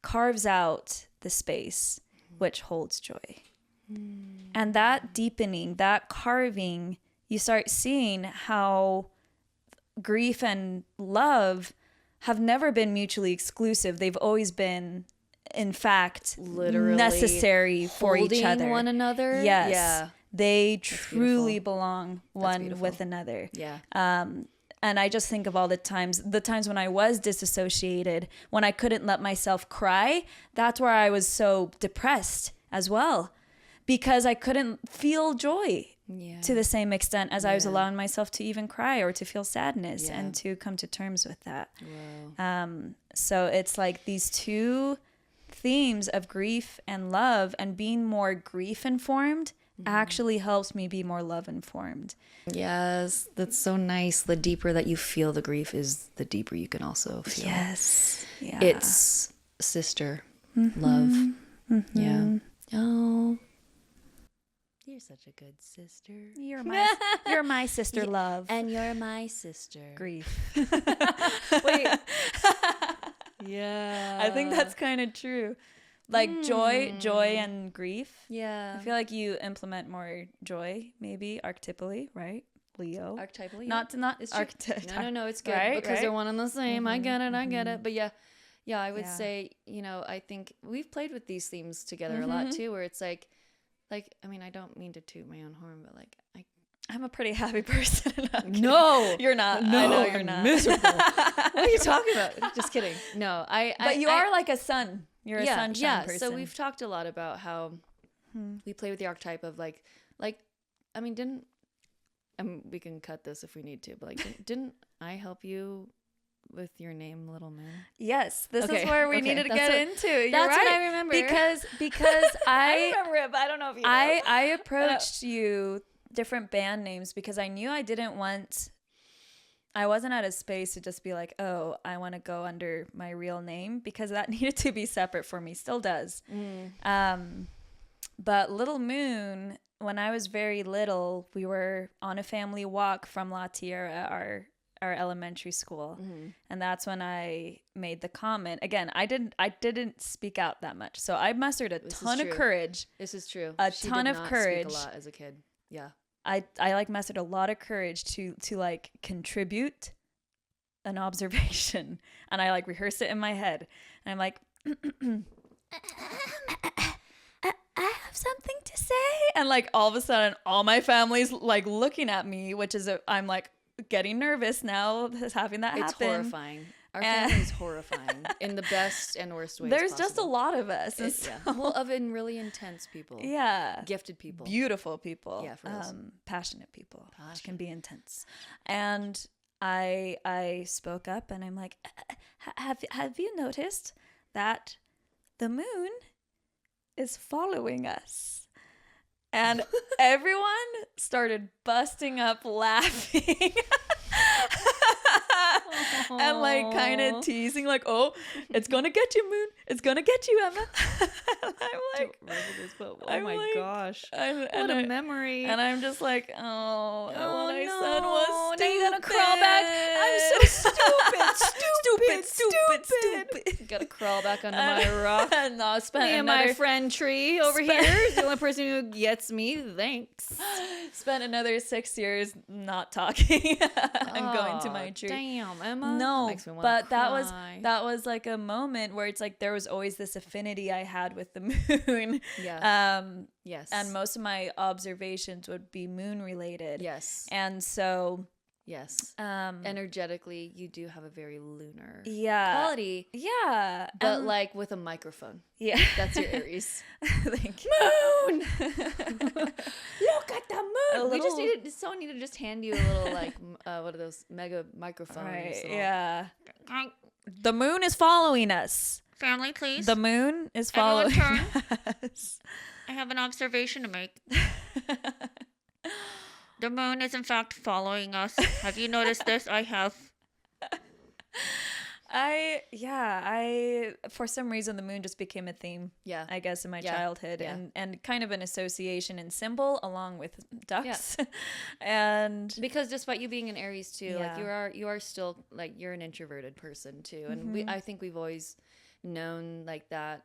carves out the space which holds joy. And that deepening, that carving, you start seeing how grief and love have never been mutually exclusive. They've always been, in fact, literally necessary for each other. One another. Yes. Yeah. They truly belong one with another. Yeah. And I just think of all the times when I was disassociated, when I couldn't let myself cry, that's where I was so depressed as well, because I couldn't feel joy to the same extent as I was allowing myself to even cry or to feel sadness and to come to terms with that. So it's like these two themes of grief and love, and being more grief informed actually helps me be more love informed. Yes, that's so nice. The deeper that you feel the grief is, the deeper you can also feel. Yes. Yeah. It's sister love. Yeah. Oh, you're such a good sister. You're my sister love. And you're my sister. Grief. Wait. Yeah. I think that's kind of true. Like joy and grief. Yeah. I feel like you implement more joy, maybe archetypally, right? Leo. Archetypally. Not No, it's good, right, because they're one and the same. I get it. But yeah, I would Yeah. say, I think we've played with these themes together a lot too, where it's like, I mean, I don't mean to toot my own horn, but I'm a pretty happy person. No, you're not. No, I know you're not. Miserable. What are you talking about? Just kidding. No, But you are like a sun. You're a sunshine person. So we've talked a lot about how we play with the archetype of like, I mean, we can cut this if we need to, but didn't I help you with your name, Little Moon? Yes, this is where we needed to get into. You're that's right. what I remember. Because I remember it, but I don't know if you know. I approached you different band names because I knew I wasn't at a space to just be like, oh, I want to go under my real name, because that needed to be separate for me. Still does. But Little Moon, when I was very little, we were on a family walk from La Tierra, our elementary school. And that's when I made the comment. Again, I didn't speak out that much. So I mustered a ton of courage. This is true. She ton of courage. Speak a lot as a kid. Yeah. I mustered a lot of courage to contribute an observation, and I rehearse it in my head, and I'm like, I have something to say, and all of a sudden all my family's looking at me, which is I'm getting nervous now having that It's happen. horrifying. Our family is horrifying in the best and worst ways. There's possible. just a lot of us. And Yeah. Well, of in really intense people. yeah. Gifted people. Beautiful people. Yeah, for us. Passionate people, which can be intense. And I spoke up and I'm like, have you noticed that the moon is following us? And everyone started busting up laughing. And like kind of teasing, like, "Oh, it's gonna get you, Moon. It's gonna get you, Emma." And I'm like, oh I'm my like- gosh. what a memory. And I'm just like, oh, what I no. said was Now stupid. you gotta crawl back. I'm so stupid. Gotta crawl back under my rock. No, I spent Me and my friend Tree over here is the only person who gets me. Thanks. spent another 6 years not talking. I'm going to my tree. Damn, Emma. No, Makes me wanna but cry. that was like a moment where it's like there was always this affinity I had with the moon. Yeah. Yes. And most of my observations would be moon related. Yes. And so Yes. um Energetically, you do have a very lunar yeah. quality, Yeah. but like with a microphone. yeah. That's your Aries. Thank you. Moon. Look at the moon. We just needed someone needed to just hand you a little like what are those mega microphones? Right. little- Yeah. The moon is following us. Family, please. The moon is Everyone following turn. us. I have an observation to make. The moon is in fact following us. Have you noticed this? I have. I for some reason the moon just became a theme. Yeah. I guess in my Yeah. childhood Yeah. and kind of an association and symbol along with ducks. And Because despite you being an Aries too, like Yeah. you are still like you're an introverted person too, and I think we've always known like that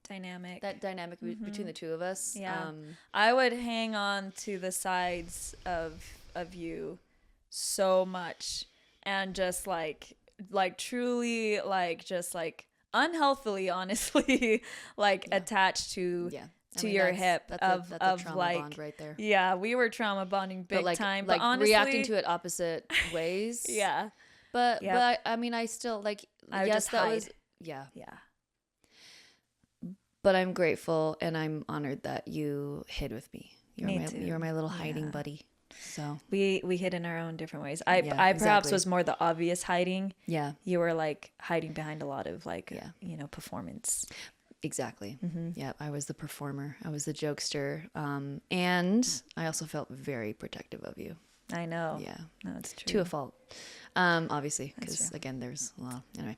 dynamic. dynamic between the two of us. Yeah. I would hang on to the sides of you so much and just like truly like just like unhealthily honestly like attached to Yeah. to your hip that's of a trauma like bond right there. yeah, we were trauma bonding big But like time, like but honestly reacting to it opposite ways. yeah. But Yep. but I mean I still like I would yes just that hide. was yeah. Yeah. But I'm grateful and I'm honored that you hid with me. Me too. You were my little hiding Yeah. buddy. So We hid in our own different ways. I Yeah, perhaps exactly. was more the obvious hiding. yeah, You were like hiding behind a lot of like Yeah. performance. exactly. Mm-hmm. Yeah, I was the performer. I was the jokester. And I also felt very protective of you. I know. Yeah, No, it's true. to a fault. Obviously, That's because true. again, there's a lot. Anyway,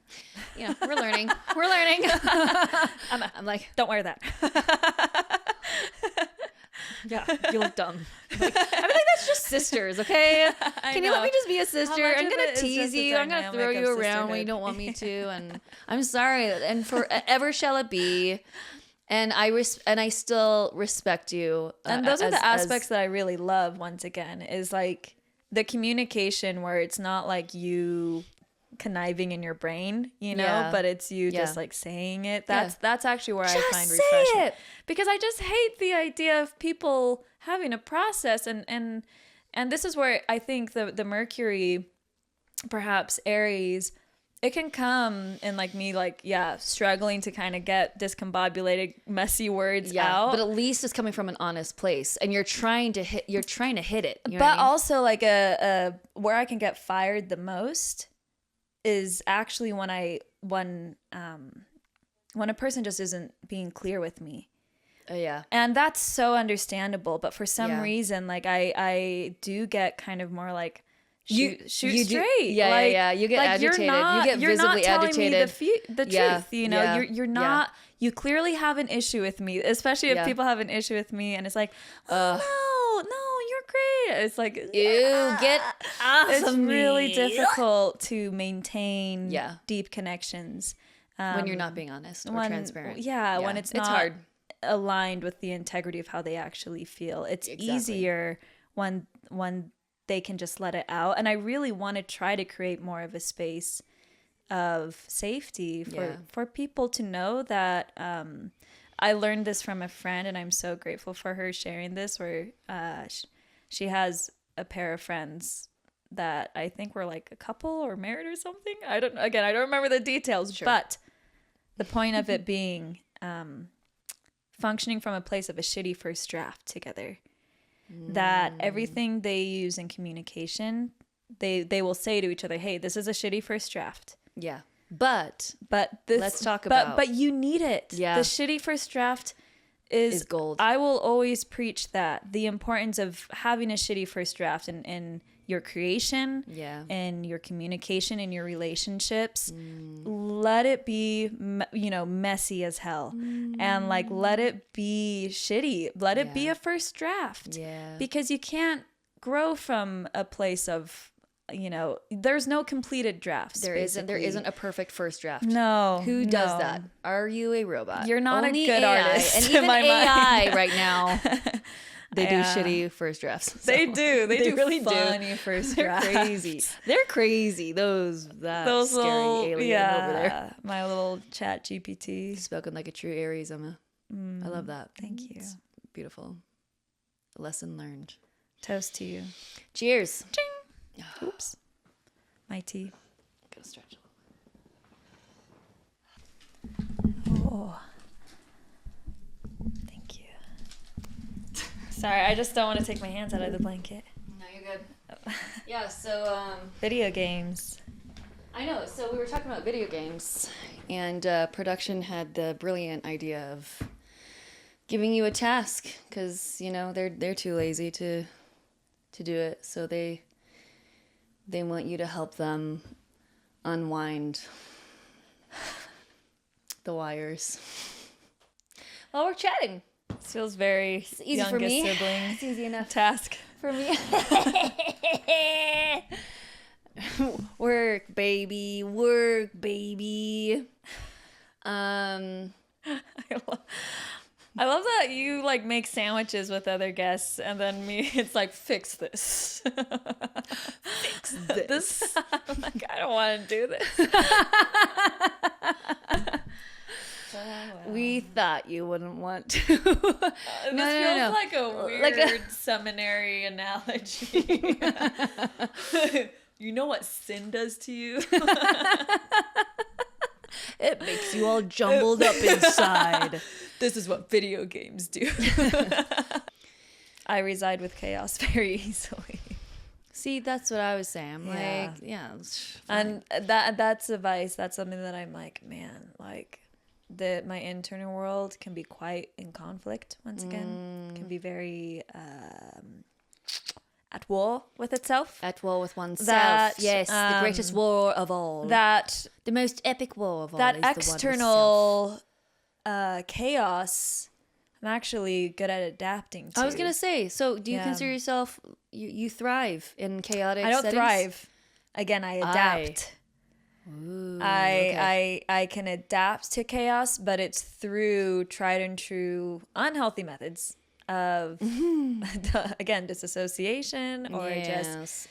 we're learning. We're learning. I'm like, Don't wear that. yeah, you look dumb. I feel like that's just sisters, okay? Can you let know. me just be a sister? much I'm of gonna it is tease just the you. I'm gonna throw dynamic you of around when you sisterhood? don't want me to, and I'm sorry. And forever shall it be. And I still respect you. And those are the aspects that I really love. Once again, is like the communication where it's not like you conniving in your brain, Yeah. but it's you Yeah. just like saying it. Yeah. That's actually where I Just find say refreshment. it. Because I just hate the idea of people having a process and this is where I think the Mercury, perhaps Aries, it can come in like me struggling to kind of get discombobulated messy words out. But at least it's coming from an honest place, and you're trying to hit it. You know But what I mean? also like a where I can get fired the most is actually when a person just isn't being clear with me. Yeah. And that's so understandable, but for some Yeah. reason like I do get kind of more like shoot you do- straight. yeah, like, yeah. You get like agitated. You get visibly agitated. The Yeah, truth, yeah, you're yeah. not. You clearly have an issue with me, especially if Yeah. people have an issue with me, and it's like, oh, no, you're great. It's like, Ew, get off it's of me. really difficult to maintain Yeah. deep connections when you're not being honest or transparent. Yeah, when it's not hard. aligned with the integrity of how they actually feel. It's Exactly. easier when they can just let it out. And I really want to try to create more of a space of safety for people to know that I learned this from a friend, and I'm so grateful for her sharing this, where she has a pair of friends that I think were like a couple or married or something. I don't remember the details, but the point of it being functioning from a place of a shitty first draft together. That everything they use in communication, they will say to each other, hey, this is a shitty first draft. Yeah. But this, let's talk about. But you need it. Yeah. The shitty first draft is gold. I will always preach that. The importance of having a shitty first draft in your creation, and your communication, in your relationships. Let it be, messy as hell. And like, let it be shitty. Let it be a first draft. Yeah. Because you can't grow from a place of, there's no completed drafts. There isn't a perfect first draft. No. Who does that? Are you a robot? You're not Only a good AI. artist. And in even my AI mind. right now, they do shitty first drafts. So They do. They do really funny first They're drafts. crazy. They're crazy. Those scary little, alien over there. My little chat GPT. Spoken like a true Aries, Emma. I love that. Thank you. It's beautiful. Lesson learned. Toast to you. Cheers. Ching. Oops. My tea. Gotta stretch a little. Oh. Thank you. Sorry, I just don't want to take my hands out of the blanket. No, you're good. Yeah, so Video games. I know. So we were talking about video games, and production had the brilliant idea of giving you a task because they're too lazy to do it, so they want you to help them unwind the wires while we're chatting. This feels very Easy for me. sibling It's easy enough task. for me. Work, baby. Work, baby. I love that you like make sandwiches with other guests, and then me, it's like, fix this. Fix this. I'm like, I don't want to do this. We thought you wouldn't want to. This feels like a weird Like seminary analogy. You know what sin does to you? It makes you all jumbled up inside. This is what video games do. I reside with chaos very easily. See, that's what I was saying. I'm Yeah. like, yeah. It's fine. And that's a vice. That's something that I'm like, man, like my internal world can be quite in conflict once again. Can be very at war with itself. At war with oneself. That, yes, the greatest war of all. The most epic war of all. That is the one external chaos, I'm actually good at adapting to. I was gonna say. So, do you consider yourself you thrive in chaotic? I don't settings? thrive. Again, I adapt. Ooh, I can adapt to chaos, but it's through tried and true unhealthy methods of again disassociation or just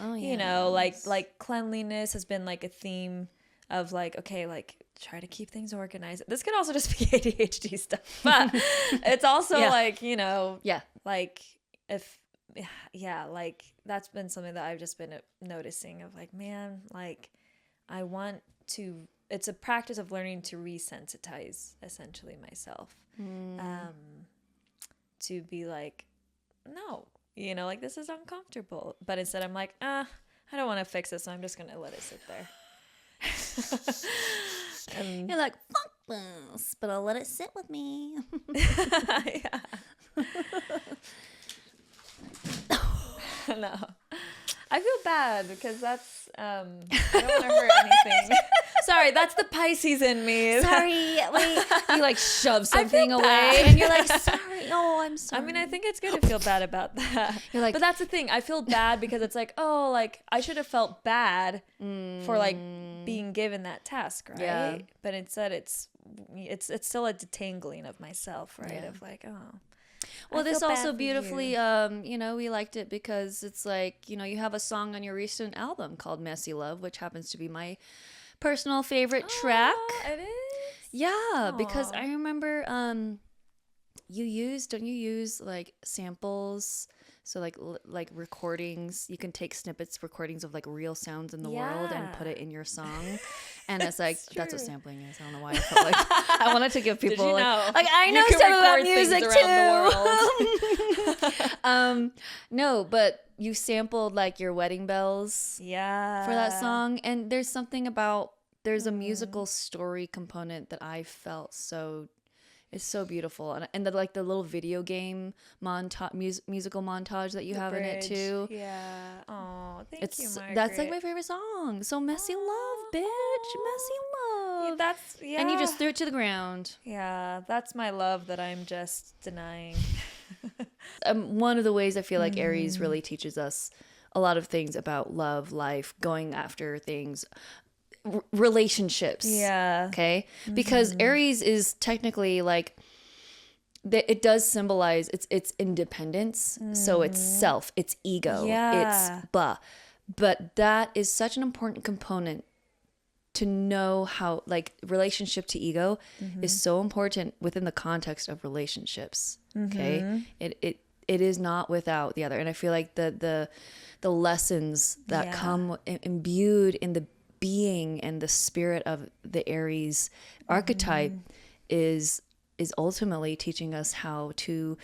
like cleanliness has been like a theme of like, okay, like try to keep things organized. This could also just be ADHD stuff, but it's also like like if like that's been something that I've just been noticing of like, man, like I want to, it's a practice of learning to resensitize essentially myself to be like, no, like this is uncomfortable, but instead I'm like, I don't want to fix it, so I'm just gonna let it sit there. And you're like, fuck this, but I'll let it sit with me. No, I feel bad because that's I don't want to hurt anything. Sorry, that's the Pisces in me. Sorry, wait. You like shove something away, bad. and you're like, sorry. Oh, I'm sorry. I mean, I think it's good to feel bad about that. You're like, but that's the thing. I feel bad because it's like, oh, like I should have felt bad for like being given that task, right? Yeah. But instead, it's still a detangling of myself, right? Yeah. Of like, oh. Well, this also beautifully, you. We liked it because it's like, you have a song on your recent album called Messy Love, which happens to be my personal favorite track. It is? Yeah, because I remember don't you use like samples So like recordings, you can take recordings of like real sounds in the world and put it in your song. And it's like, that's what sampling is. I don't know why I felt like I wanted to give people Did you know? like I You know can stuff about music record things around too. No, but you sampled like your wedding bells for that song. And there's something about, there's a musical story component that I felt it's so beautiful, and the like the little video game musical montage that you have in it too. Yeah. Oh, thank you, Margaret. That's like my favorite song. So messy love, bitch, messy love. Yeah, And you just threw it to the ground. Yeah, that's my love that I'm just denying. One of the ways I feel like Aries really teaches us a lot of things about love, life, going after things. Relationships. Yeah. Okay. Because Aries is technically like, it does symbolize its independence. So it's self, it's ego, it's blah. But that is such an important component to know how, like, relationship to ego is so important within the context of relationships. Okay. It is not without the other. And I feel like the lessons that come imbued in the being and the spirit of the Aries archetype is ultimately teaching us how to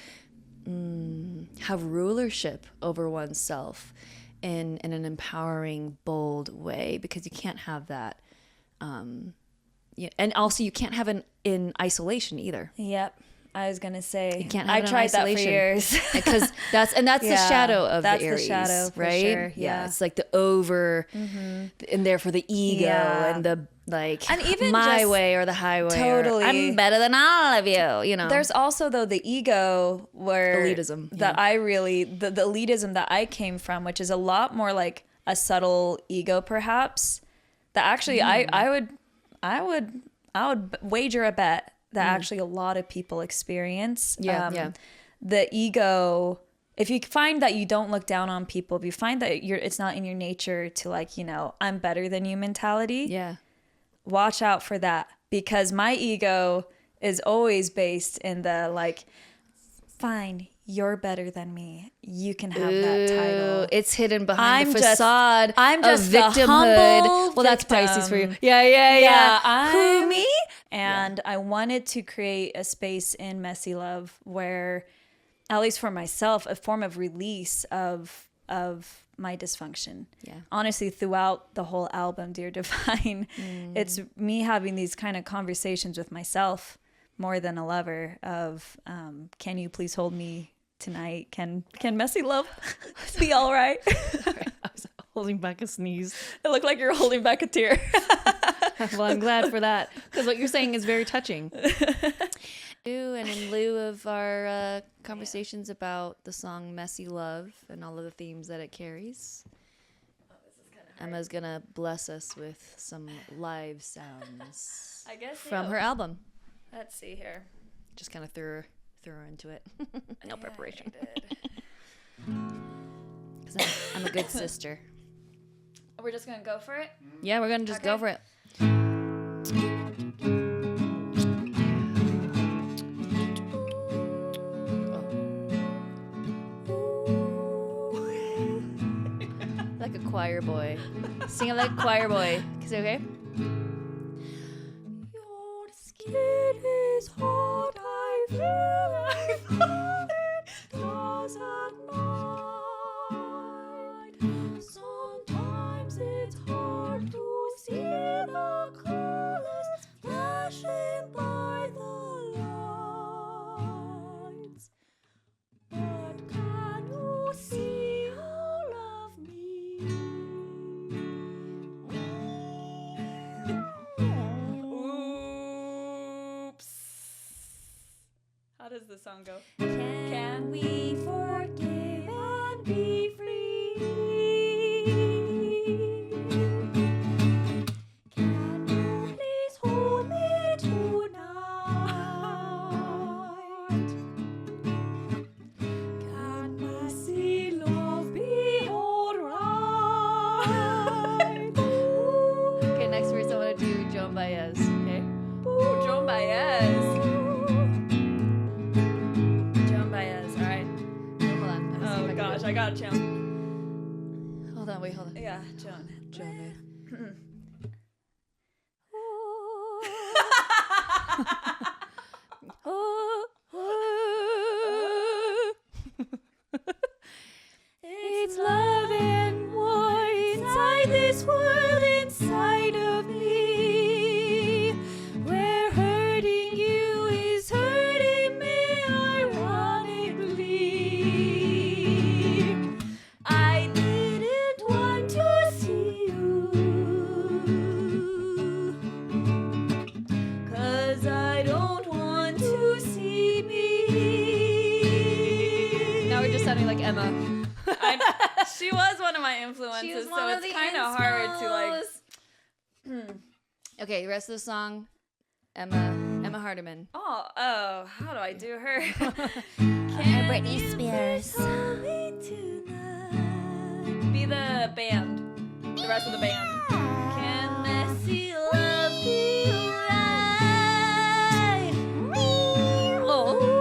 have rulership over oneself in an empowering, bold way, because you can't have that. And also you can't have it in isolation either. Yep. I was gonna say, You can't I have it in tried that for isolation. years. Because that's the shadow of that's the Aries, the shadow, for right? sure. Yeah, it's like the over, and therefore the ego and the like, and even my just way or the highway. totally. I'm better than all of you. You know, There's also though the ego where elitism that I really the elitism that I came from, which is a lot more like a subtle ego, perhaps. That actually I would wager a bet that actually a lot of people experience. The ego, if you find that you don't look down on people, if you find that it's not in your nature to like, I'm better than you mentality, watch out for that, because my ego is always based in the like, fine, you're better than me, you can have that title. It's hidden behind the facade I'm just of victimhood. Well, that's Pisces for you. Yeah. Who, me? And I wanted to create a space in Messy Love where, at least for myself, a form of release of my dysfunction. Yeah. Honestly, throughout the whole album, Dear Divine, it's me having these kind of conversations with myself more than a lover of, can you please hold me tonight? Can Messy Love be all right? I was holding back a sneeze. It looked like you're holding back a tear. Well, I'm glad for that, because what you're saying is very touching. And in lieu of our conversations about the song Messy Love and all of the themes that it carries, Emma's going to bless us with some live sounds I guess from her album. Let's see here. Just kind of threw her into it. No preparation. Because I'm a good sister. We're just going to go for it? Yeah, we're going to just go for it. Like a choir boy. Sing it like a choir boy. Is it okay? Your skin is hot, I feel it stars at night. Sometimes it's hard to see the colors flashing by the lights. But can you see all of me? Oops. How does the song go? Can we forgive and be free? Can you please hold me tonight? Can messy love be alright? Okay, next verse I want to do Joan Baez, okay? Ooh, Joan Baez. Joan Baez, all right. Hold on. Oh, God. out, Joan. Hold on. Yeah, Joan. It's love and war inside this world, inside of me, where hurting you is hurting me ironically. I didn't want to see you, 'cause I don't want to see me. Now we're just sounding like Emma. She was one of my influences, so it's kind of hard to like. Okay, the rest of the song, Emma Hardyman. Oh, how do I do her? Britney Spears. Be the band. The rest of the band. Can messy love be right? Oh.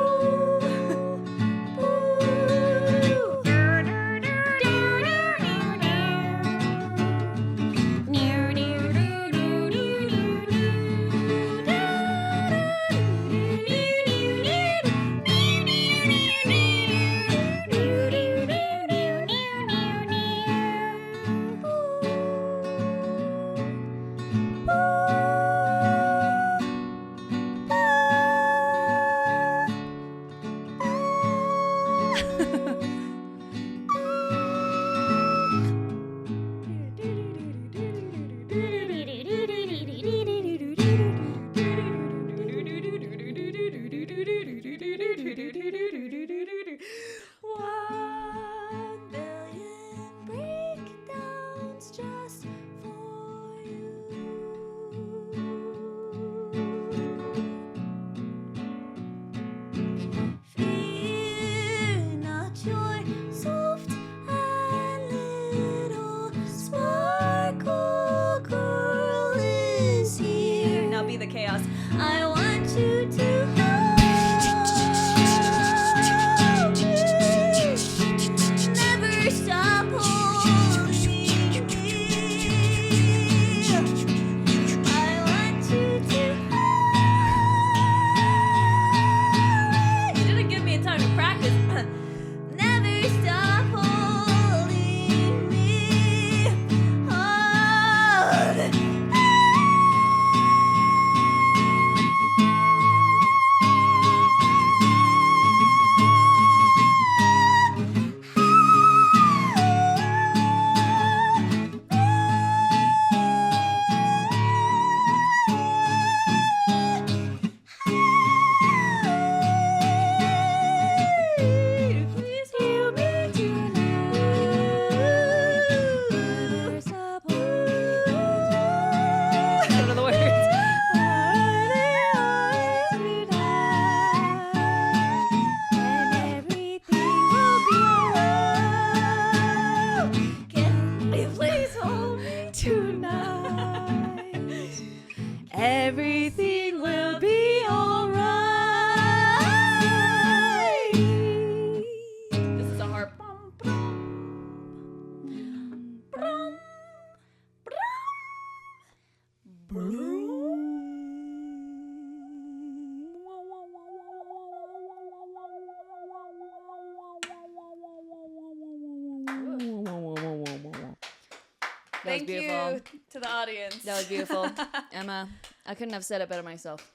Everything will be alright. This is a harp. Thank you to the audience. That was beautiful. Emma, I couldn't have said it better myself.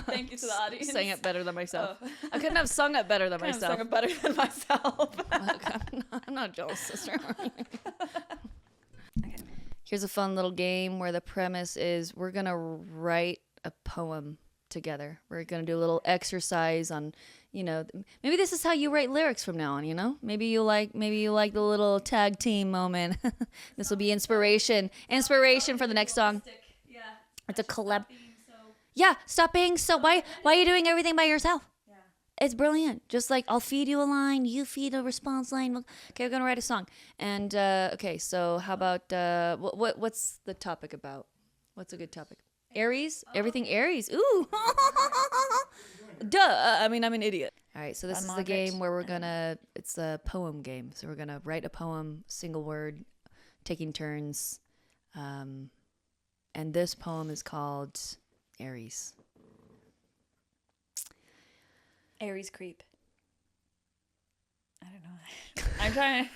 Thank you to the audience. Sang it better than myself. Oh. I couldn't have sung it better than I myself. sung it better than myself. I'm not jealous, sister. Okay. Here's a fun little game where the premise is we're going to write a poem together. We're going to do a little exercise on, maybe this is how you write lyrics from now on, Maybe you like the little tag team moment. This will be inspiration for the next song. Yeah. It's a collab. Yeah, stop being so why are you doing everything by yourself? Yeah. It's brilliant. Just like I'll feed you a line, you feed a response line. Okay, we're going to write a song. And okay, so how about what's the topic about? What's a good topic? Aries? Everything Aries. Ooh. Duh. I mean, I'm an idiot. All right, so this is the Margaret. game where it's a poem game. So we're gonna write a poem, single word, taking turns. And this poem is called Aries. Aries creep. I don't know. I'm trying to...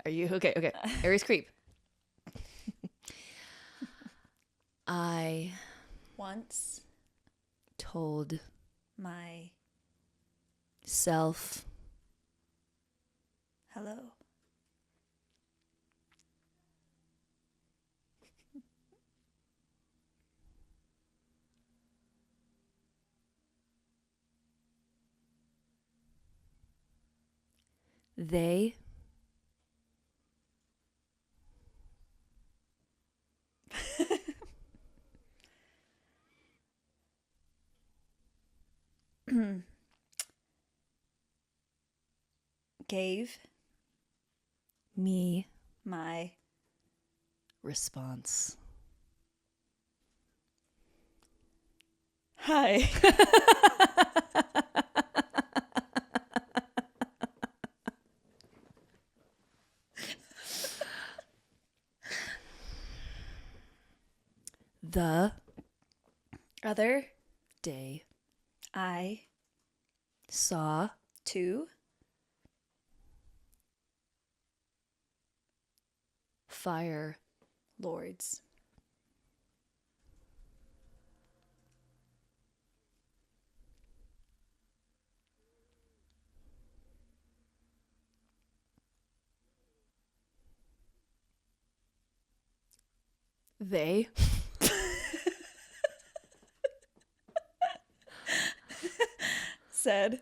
Are you okay? Okay. Aries creep. I Once told my self hello. they Gave me my response. hi. The Other day I saw two fire lords. they Said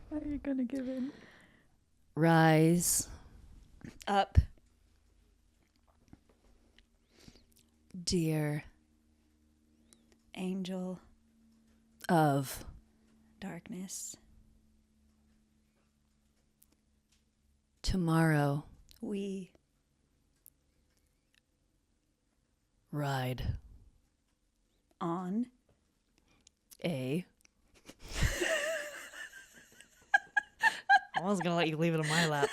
How are you gonna give in? rise Up dear angel of darkness. tomorrow We ride on a I was gonna let you leave it on my lap.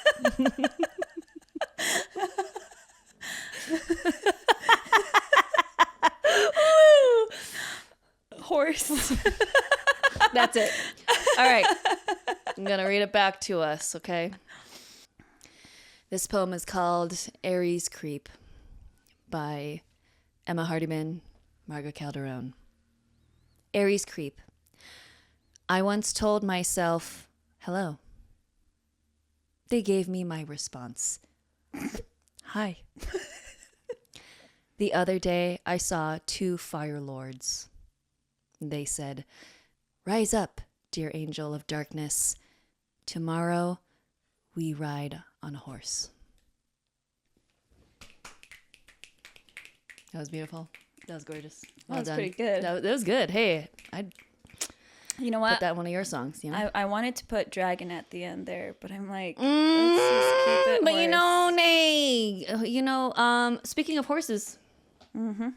horse. That's it. All right. I'm going to read it back to us, okay? This poem is called Aries Creep by Emma Hardyman, Margaret Calderon. Aries Creep. I once told myself, hello. They gave me my response. Hi. The other day, I saw two fire lords. They said, rise up, dear angel of darkness. Tomorrow, we ride on a horse. That was beautiful. That was gorgeous. Well That was done. pretty good. That was good. Hey, I'd You know put what? that in one of your songs. You know? I wanted to put dragon at the end there, but I'm like, let's just keep it But you know, horse. nay. You know, speaking of horses. Mm-hmm.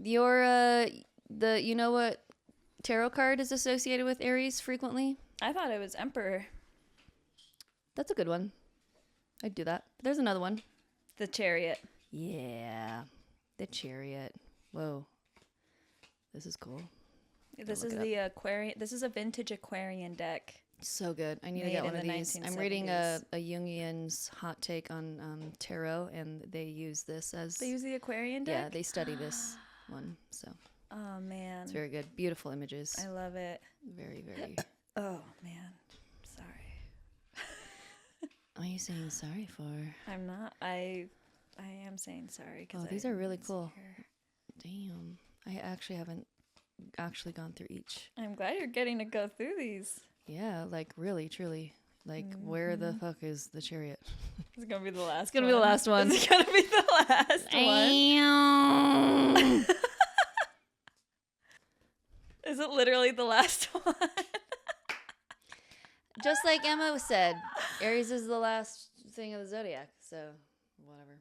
Your you know what tarot card is associated with Aries frequently? I thought it was emperor. That's a good one. I'd do that. There's another one. The chariot. Yeah. The chariot. Whoa. This is cool. This look is it the Aquarian. This is a vintage Aquarian deck. So good. I need to Made get in one of the these. I'm reading a 1970s. Jungian's hot take on tarot, and they use this as... They use the Aquarian deck? Yeah, they study this one. So Oh, man. it's very good. Beautiful images. I love it. Very, very... Oh, man. Sorry. What are you saying sorry for? I'm not. I am saying sorry. Oh, these are really cool. Damn. I actually haven't actually gone through each. I'm glad you're getting to go through these. Yeah, like really, truly. Like, where the fuck is the chariot? It's going to be the last It's gonna be the last one. It's going to be the last one. Is it literally the last one? just like Emma said, Aries is the last thing of the zodiac. So whatever.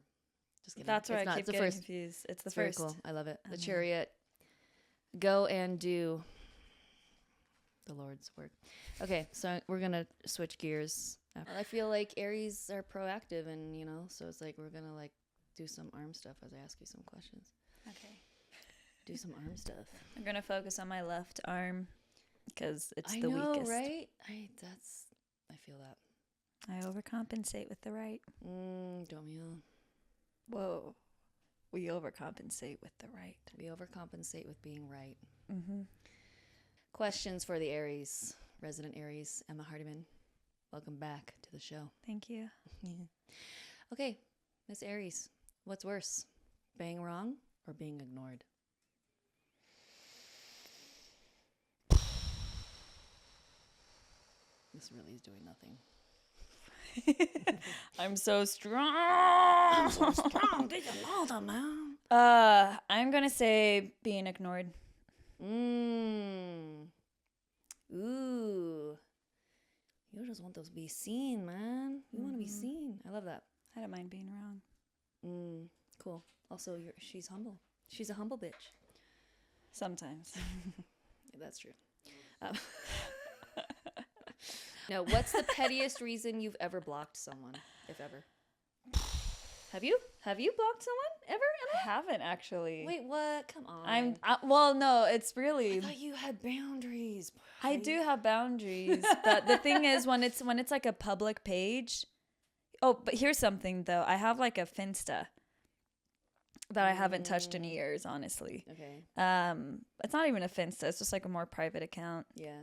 Just kidding. That's where It's I not. keep It's the getting first. confused. It's the It's very first. cool. I love it. The chariot. Go and do the Lord's work. Okay, so we're gonna switch gears. I feel like Aries are proactive, and so it's like we're gonna like do some arm stuff as I ask you some questions. Okay. Do some arm stuff. I'm gonna focus on my left arm because it's I the know, weakest. right? I feel that. I overcompensate with the right. Don't we all? Whoa. We overcompensate with the right. We overcompensate with being right. Mm-hmm. Questions for the Aries, resident Aries, Emma Hardyman. Welcome back to the show. Thank you. Okay, Miss Aries, what's worse, being wrong or being ignored? This really is doing nothing. I'm so strong. I'm so strong. Did you know that, man? I'm gonna say being ignored. Ooh. You just want to be seen, man. You want to be seen. I love that. I don't mind being wrong. Cool. Also, she's humble. She's a humble bitch. Sometimes. Yeah, that's true. Now, what's the pettiest reason you've ever blocked someone, if ever? Have you? Have you blocked someone ever? I haven't actually. Wait, what? Come on. Well, no, it's really. I thought you had boundaries. I do have boundaries, but the thing is, when it's like a public page. Oh, but here's something though. I have like a Finsta that I haven't touched in years, honestly. Okay. It's not even a Finsta. It's just like a more private account. Yeah.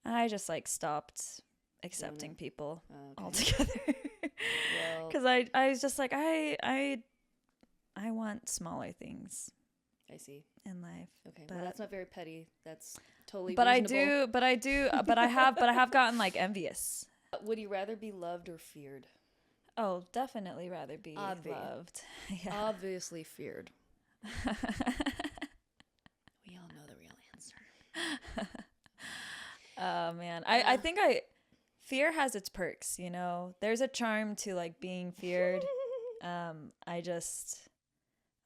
And I just like stopped accepting people Okay. altogether. Well, Because I was just like I want smaller things I see. in life. Okay. But Well, that's not very petty. That's totally but reasonable. I have gotten like envious. Would you rather be loved or feared? Oh, definitely rather be loved. Yeah. Obviously feared. We all know the real answer. Oh man. I think fear has its perks, There's a charm to like being feared. I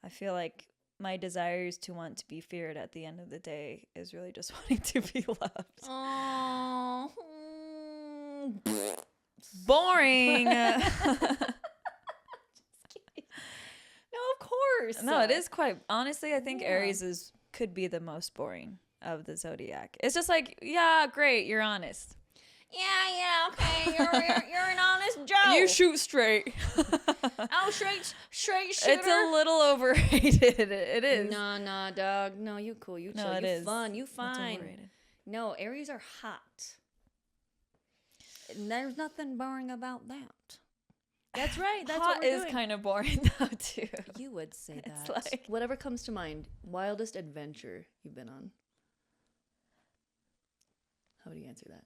feel like my desires to want to be feared at the end of the day is really just wanting to be loved. Oh. Boring. No, of course. No, it is quite. Honestly, I think Aries could be the most boring of the zodiac. It's just like, yeah, great, you're honest. Yeah, okay. You're an honest Joe. You shoot straight. Oh, straight shooter. It's a little overrated. It is. No, dog. No, you cool. You chill. No, it you is. fun. You It's fine. overrated. No, Aries are hot. And there's nothing boring about that. That's right. That's Hot what we're is doing. kind of boring though too. You would say It's that. like- Whatever comes to mind. Wildest adventure you've been on. How would you answer that?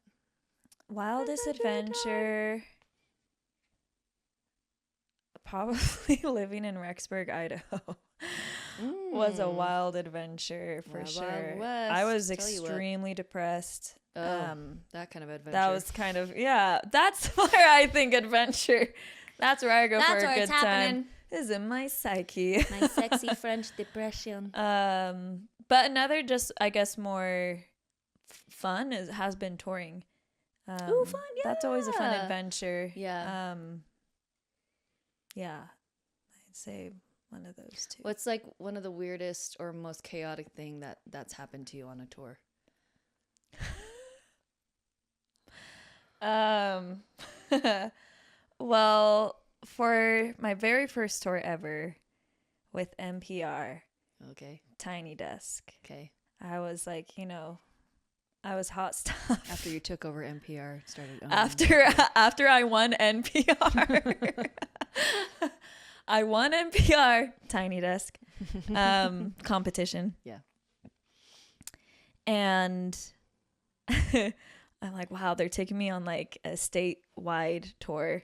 Wildest adventure. Probably living in Rexburg, Idaho. Was a wild adventure for Wild, sure. Wild I was West. Tell you what. extremely depressed. Oh, that kind of adventure. That was kind of that's where I think adventure. That's where I go for a good time. Is in my psyche. My sexy French depression. But another just I guess more fun has been touring. Ooh, fun! Yeah. That's always a fun adventure. Yeah. Yeah, I'd say one of those two. What's like one of the weirdest or most chaotic thing that's happened to you on a tour? Well, for my very first tour ever with NPR Okay. Tiny Desk, Okay. I was like, I was hot stuff. After you took over NPR, started owning After I won NPR. I won NPR Tiny Desk competition. Yeah. And I'm like, wow, they're taking me on like a statewide tour.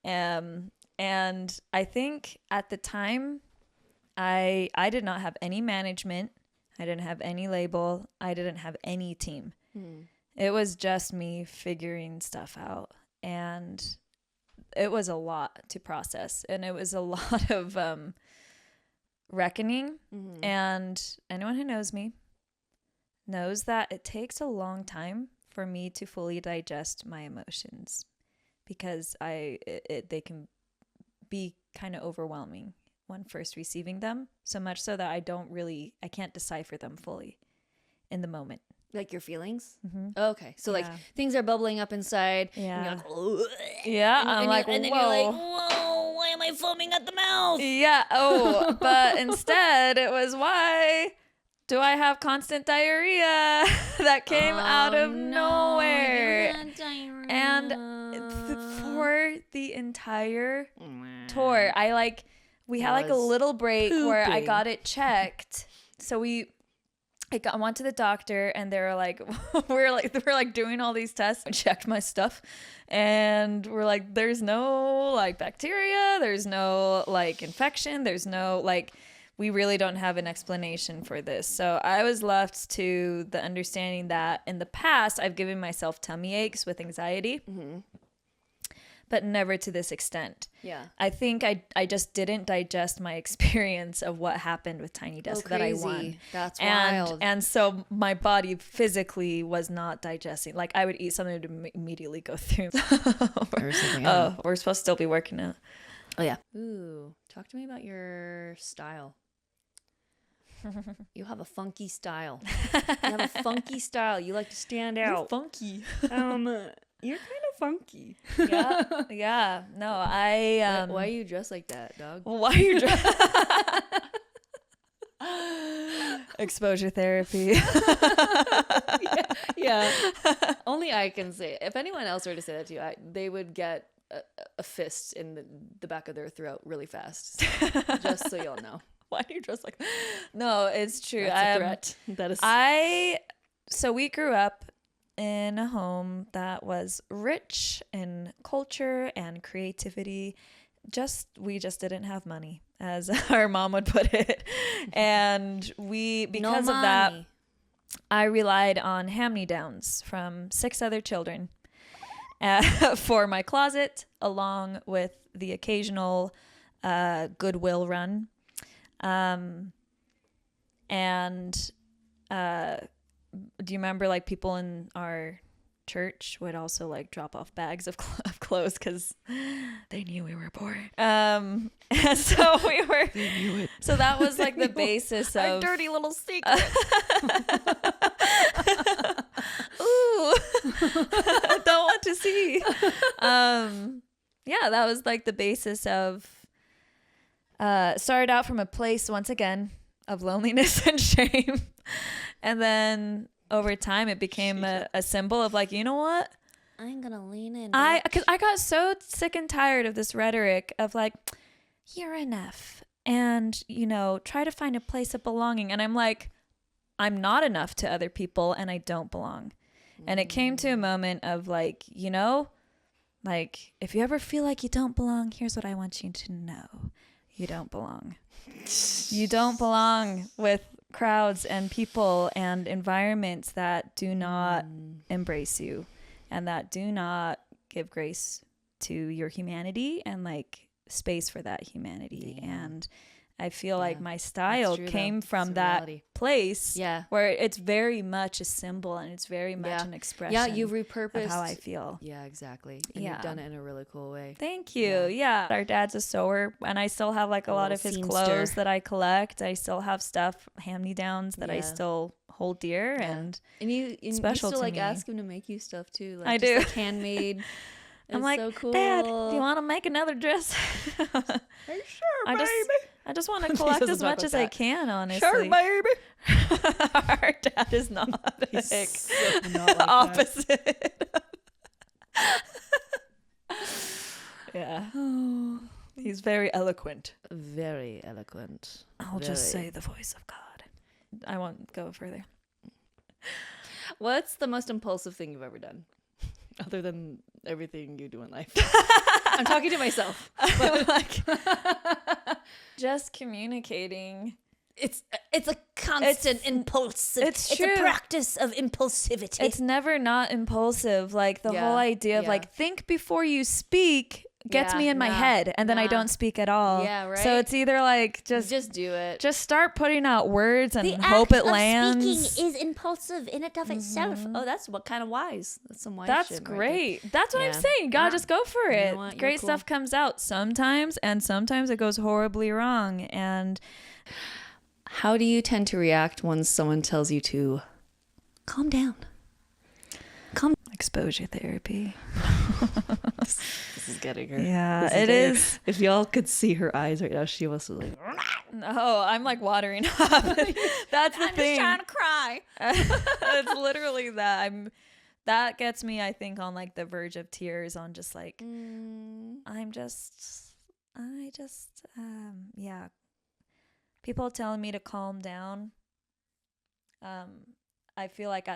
And I think at the time I did not have any management. I didn't have any label. I didn't have any team. it was just me figuring stuff out. And it was a lot to process. And it was a lot of reckoning. Mm-hmm. And anyone who knows me knows that it takes a long time for me to fully digest my emotions, because they can be kind of overwhelming when first receiving them, so much so that I can't decipher them fully in the moment. Like your feelings? Mm-hmm. Okay. So like things are bubbling up inside. Yeah. And you're like, Yeah. and then you're like, whoa, why am I foaming at the mouth? Yeah. Oh, but instead it was, why do I have constant diarrhea that came out of nowhere? And for the entire tour, we had like a little break where I got it checked. So I went to the doctor, and they were like, we're like doing all these tests. I checked my stuff, and we're like, there's no like bacteria, there's no like infection, there's no like, we really don't have an explanation for this. So I was left to the understanding that in the past I've given myself tummy aches with anxiety, but never to this extent. Yeah. I think I just didn't digest my experience of what happened with Tiny Desk that I won. That's wild. And so my body physically was not digesting. Like I would eat something to immediately go through. We're supposed to still be working out. Oh yeah. Ooh, talk to me about your style. You have a funky style. You have a funky style. You like to stand out. You're funky. You're kind of funky. Yeah. Yeah. No, Why are you dressed like that, dog? Why are you dressed? Exposure therapy. Yeah. Only I can say it. If anyone else were to say that to you, they would get a fist in the back of their throat really fast. Just so y'all know. Why do you dress like that? No, it's true. That's a threat. That is. So we grew up in a home that was rich in culture and creativity. We just didn't have money, as our mom would put it. And because of that, I relied on hand-me-downs from 6 other children for my closet, along with the occasional Goodwill run. Do you remember like people in our church would also like drop off bags of clothes because they knew we were poor. And so they knew it. So that was like the basis of our dirty little secret. Ooh, don't want to see. Yeah, that was like the basis of. Started out from a place once again of loneliness and shame, and then over time it became a symbol of like, you know what, I'm gonna lean in. Because I got so sick and tired of this rhetoric of like, you're enough, and try to find a place of belonging, and I'm like, I'm not enough to other people, and I don't belong. And it came to a moment of like, like if you ever feel like you don't belong, here's what I want you to know. You don't belong. You don't belong with crowds and people and environments that do not embrace you and that do not give grace to your humanity and like space for that humanity. Yeah. And I feel like my style came from that place where it's very much a symbol and it's very much an expression. Yeah, you've repurposed of how I feel. Yeah, exactly. And you've done it in a really cool way. Thank you. Yeah. Our dad's a sewer, and I still have like a lot of his clothes that I collect. I still have stuff, hand-me-downs that I still hold dear and you special still to like me. ask him to make you stuff too. Like, I just do. like handmade. I'm like, so cool. Dad, do you want to make another dress? Hey, sure, baby. I just want to collect as much as I can, honestly. Sure, baby. Our dad is not He's like, so not like opposite. Yeah. He's very eloquent. Very eloquent. I'll just say the voice of God. I won't go further. What's the most impulsive thing you've ever done? Other than everything you do in life. I'm talking to myself. Like, just communicating it's a constant impulsive. It's true. A practice of impulsivity. It's never not impulsive. Like the whole idea of like think before you speak gets me in my head, and then I don't speak at all. Yeah, right. So it's either like just do it. Just start putting out words and hope it lands. Speaking is impulsive in and of itself. Oh, that's what kind of wise. That's some wise That's shit. Great. Right, that's what I'm saying. You gotta just go for it. You know what? Great stuff comes out sometimes, and sometimes it goes horribly wrong. And how do you tend to react when someone tells you to calm down? Exposure therapy. This is getting her. Yeah, it is. If y'all could see her eyes right now, she was like, no, I'm like watering up. That's the thing. I'm just trying to cry. It's literally that. That gets me, I think, on like the verge of tears, on just like yeah. People telling me to calm down. I feel like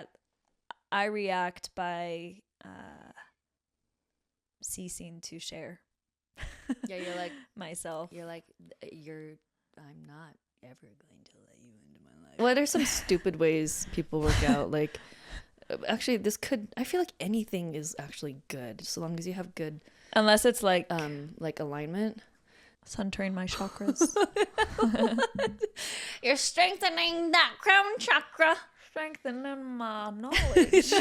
I react by ceasing to share. Yeah, you're like myself. You're like I'm not ever going to let you into my life. What are some stupid ways people work out? Like, actually, I feel like anything is actually good, so long as you have good. Unless it's like alignment. Centering my chakras. You're strengthening that crown chakra. Strengthening my knowledge.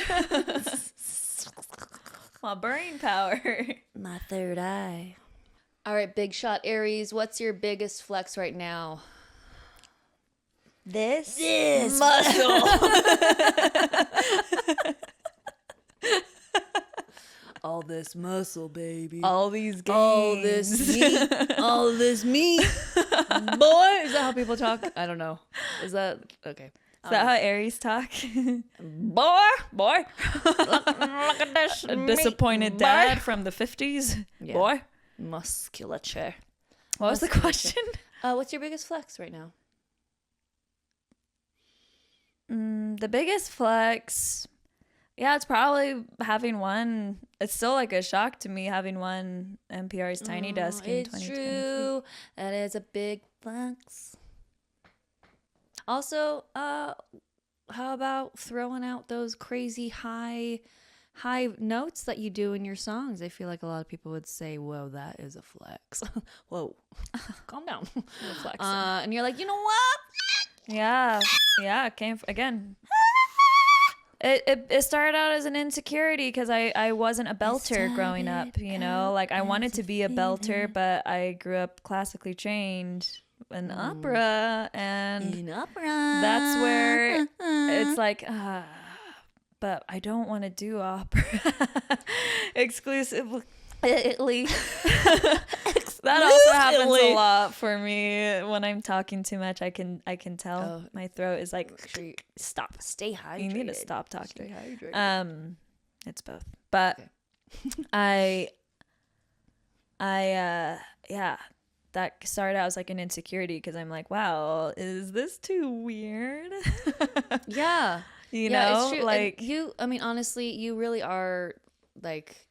My brain power. My third eye. All right, big shot Aries. What's your biggest flex right now? This muscle. All this muscle, baby. All these gains. All this meat. All this meat. Boy, is that how people talk? I don't know. Is that okay? Is that how Aries talk? Boy. Look at this. A disappointed dad from the 50s. Yeah. Boy. Musculature. What was the question? What's your biggest flex right now? The biggest flex, yeah, it's probably having won. It's still like a shock to me having won NPR's Tiny Desk in 2023. It's true. That is a big flex. Also, how about throwing out those crazy high notes that you do in your songs? I feel like a lot of people would say, whoa, that is a flex. Whoa, calm down. And you're like, you know what? Yeah, it came again. It started out as an insecurity because I wasn't a belter growing up, you know? Like, I wanted to be a belter, but I grew up classically trained in opera, and that's where it's like, but I don't want to do opera exclusively. That also happens a lot for me when I'm talking too much. I can tell my throat is like, stop, stay hydrated. You need to stop talking. Stay hydrated. It's both, but okay. Yeah, that started out as like an insecurity because I'm like, wow, is this too weird? Yeah, you know, it's true. like I mean, honestly, you really are like.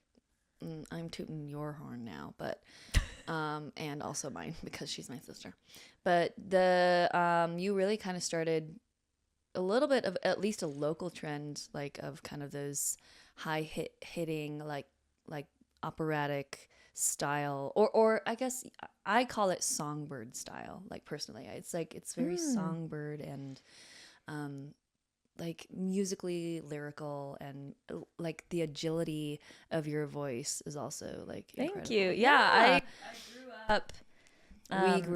I'm tooting your horn now, but and also mine because she's my sister. But you really kind of started a little bit of at least a local trend, like of kind of those hitting like operatic style, or I guess I call it songbird style. Like personally, it's like it's very songbird and like musically lyrical, and like the agility of your voice is also like incredible. Thank you. Yeah. I grew up.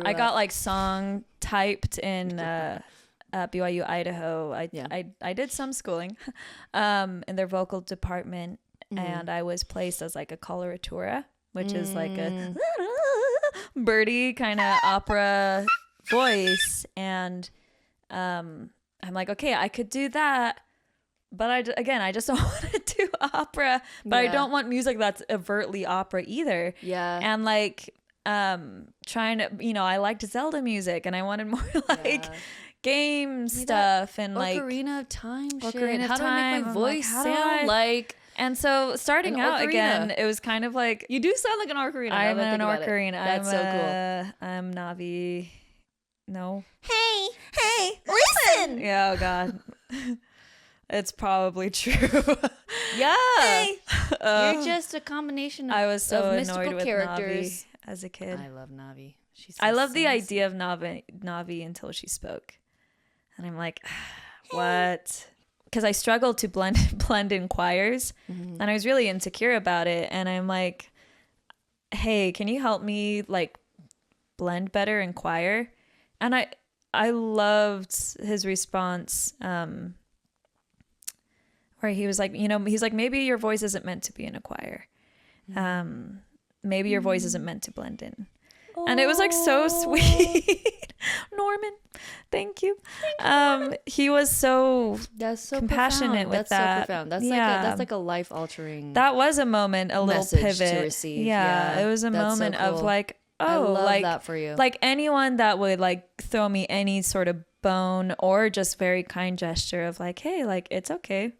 I got like song typed in at BYU Idaho. I did some schooling in their vocal department, and I was placed as like a coloratura, which is like a birdie kind of opera voice, and I'm like, okay, I could do that, but I just don't want to do opera, but I don't want music that's overtly opera either. Yeah. And like, trying to, you know, I liked Zelda music, and I wanted more like game stuff and like Ocarina of Time shit. Ocarina of How do I make my Time. voice sound like? And so starting out again, it was kind of like, you do sound like an ocarina. I'm an ocarina. That's so cool. I'm Navi. No. Hey, listen. Yeah, oh God. It's probably true. Yeah. You're just a combination of, I was so of annoyed mystical with characters. Navi as a kid. I love Navi. She's I so love the sassy. idea of Navi until she spoke. And I'm like, what? Because I struggled to blend in choirs, and I was really insecure about it. And I'm like, hey, can you help me like blend better in choir? And I loved his response, where he was like, he's like, maybe your voice isn't meant to be in a choir. Maybe your voice isn't meant to blend in. And it was like so sweet. Norman, thank you. He was so compassionate with that's that. so profound. That's Yeah. like a life altering. That was a moment, a little message pivot to receive. Yeah, Yeah, it was a that's so moment of cool. like, I oh, love like that for you. like anyone that would like throw me any sort of bone or just very kind gesture of like, hey, like it's okay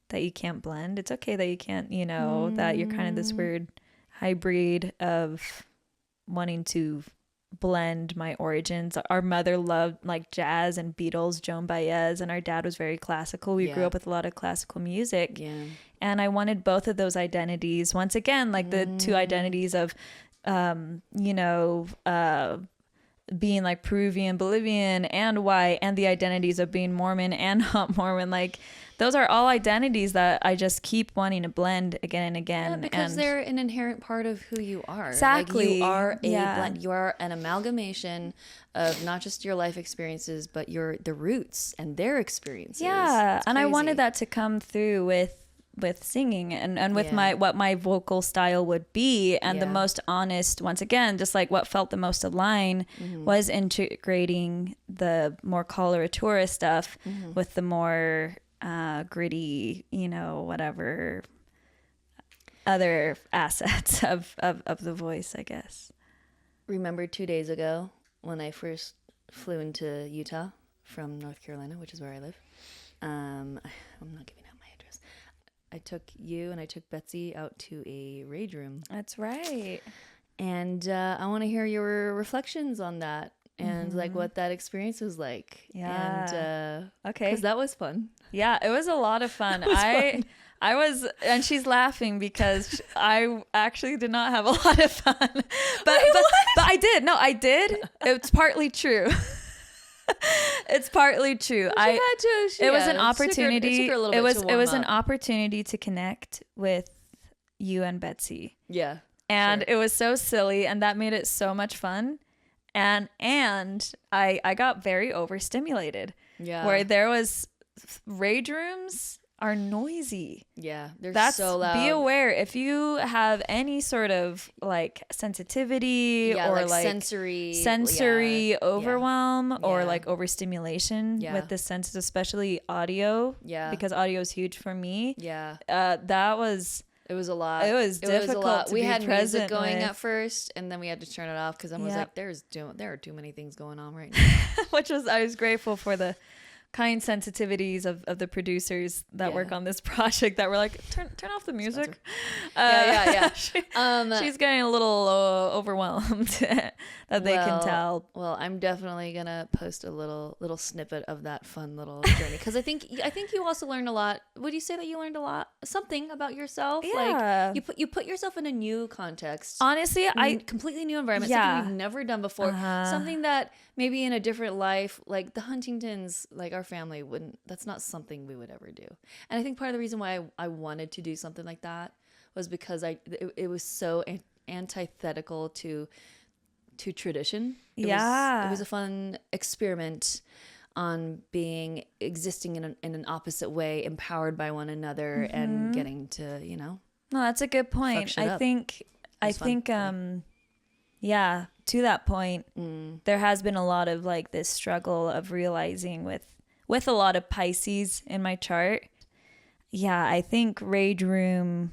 that you can't blend. It's okay that you can't, that you're kind of this weird hybrid of wanting to blend my origins. Our mother loved like jazz and Beatles, Joan Baez, and our dad was very classical. We grew up with a lot of classical music. Yeah. And I wanted both of those identities. Once again, like the two identities of, being like Peruvian, Bolivian, and white, and the identities of being Mormon and not Mormon. Like those are all identities that I just keep wanting to blend again and again. Yeah, because they're an inherent part of who you are. Exactly. Like you are a Yeah. blend. You are an amalgamation of not just your life experiences, but the roots and their experiences. Yeah, It's and I crazy. wanted that to come through with singing and with Yeah. what my vocal style would be, and the Yeah. most honest, once again, just like what felt the most aligned was integrating the more coloratura stuff with the more gritty, whatever other assets of the voice, I guess. Remember 2 days ago when I first flew into Utah from North Carolina, which is where I live. I'm not giving out my address. I took you and I took Betsy out to a rage room. That's right. And I want to hear your reflections on that and like what that experience was like. Yeah. And Okay. because that was fun. Yeah, it was a lot of fun. I was, and she's laughing because I actually did not have a lot of fun. But I did. No, I did. It's partly true. It's partly true. It was an opportunity. It was an opportunity to connect with you and Betsy. Yeah. And sure. it was so silly, and that made it so much fun. And I got very overstimulated. Yeah. Where there was rage rooms are noisy. Yeah, they're That's so loud. Be aware if you have any sort of like sensitivity or like sensory overwhelm or like overstimulation with the senses, especially audio. Yeah, because audio is huge for me. Yeah, it was a lot. It was difficult to we be had present music going with. at first, and then we had to turn it off because I was like, there are too many things going on right now. I was grateful for the kind sensitivities of the producers that work on this project that were like, turn off the music. Yeah. She's getting a little overwhelmed that they can tell. Well, I'm definitely gonna post a little snippet of that fun little journey because I think you also learned a lot. Would you say that you learned a lot, something about yourself? Yeah. Like you put yourself in a new context. Honestly, completely new environment, something you've never done before, something that maybe in a different life, like the Huntingtons, like our family wouldn't. That's not something we would ever do. And I think part of the reason why I wanted to do something like that was because it was so antithetical to tradition. It was a fun experiment on existing in an opposite way, empowered by one another, and getting to No, that's a good point. I think to that point, there has been a lot of like this struggle of realizing with a lot of Pisces in my chart. Yeah, I think Rage Room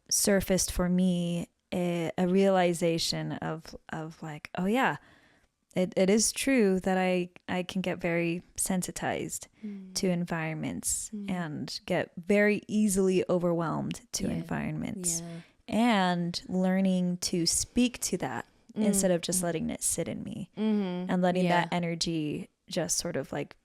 surfaced for me a realization of like, oh yeah, it is true that I can get very sensitized to environments and get very easily overwhelmed to environments. Yeah. And learning to speak to that instead of just letting it sit in me and letting that energy just sort of like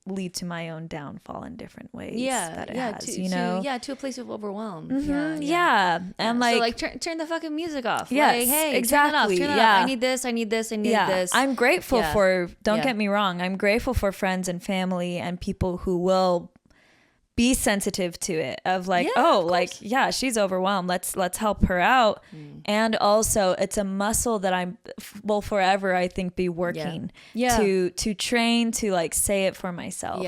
lead to my own downfall in different ways that it has, to a place of overwhelm. And so like turn the fucking music off. Yes, like, hey, exactly. turn that off. I need this. I need this. I'm grateful for, don't get me wrong, I'm grateful for friends and family and people who will be sensitive to it, of like, she's overwhelmed, let's help her out. And also it's a muscle that I will forever, I think, be working to train to like say it for myself.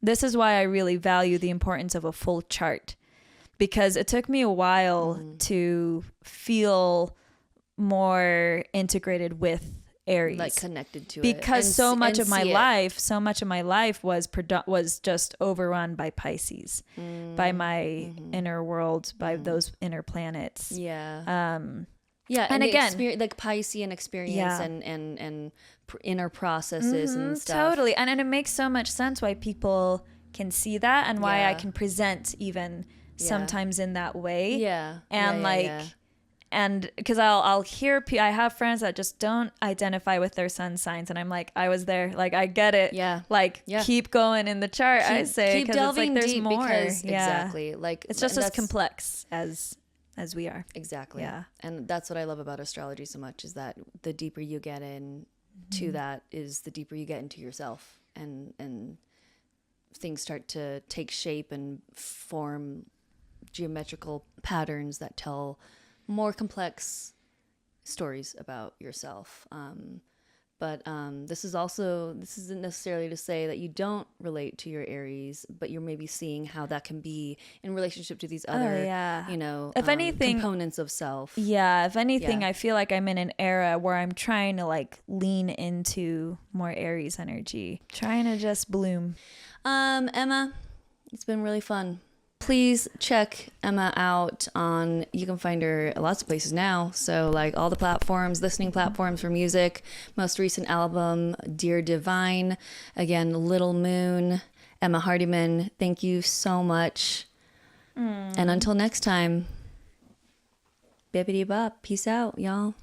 This is why I really value the importance of a full chart, because it took me a while to feel more integrated with Aries, like connected to it, because because so much of my life was just overrun by Pisces, by my inner world, by those inner planets. And again, like Piscean experience and inner processes and stuff. Totally. And it makes so much sense why people can see that, and why I can present even sometimes in that way. And because I'll hear, I have friends that just don't identify with their sun signs, and I'm like, I was there, like, I get it. Keep going in the chart. I say, keep delving like, there's deep, more. because exactly, like, it's just as complex as we are. Exactly. And that's what I love about astrology so much, is that the deeper you get in to that, is the deeper you get into yourself, and things start to take shape and form geometrical patterns that tell more complex stories about yourself. But this isn't necessarily to say that you don't relate to your Aries, but you're maybe seeing how that can be in relationship to these other, if anything, components of self. If anything, I feel like I'm in an era where I'm trying to like lean into more Aries energy, trying to just bloom. Emma, it's been really fun. Please check Emma out you can find her lots of places now. So like all the platforms, listening platforms for music, most recent album, Dear Divine, again, Little Moon, Emma Hardyman. Thank you so much. And until next time, bibbidi bop. Peace out, y'all.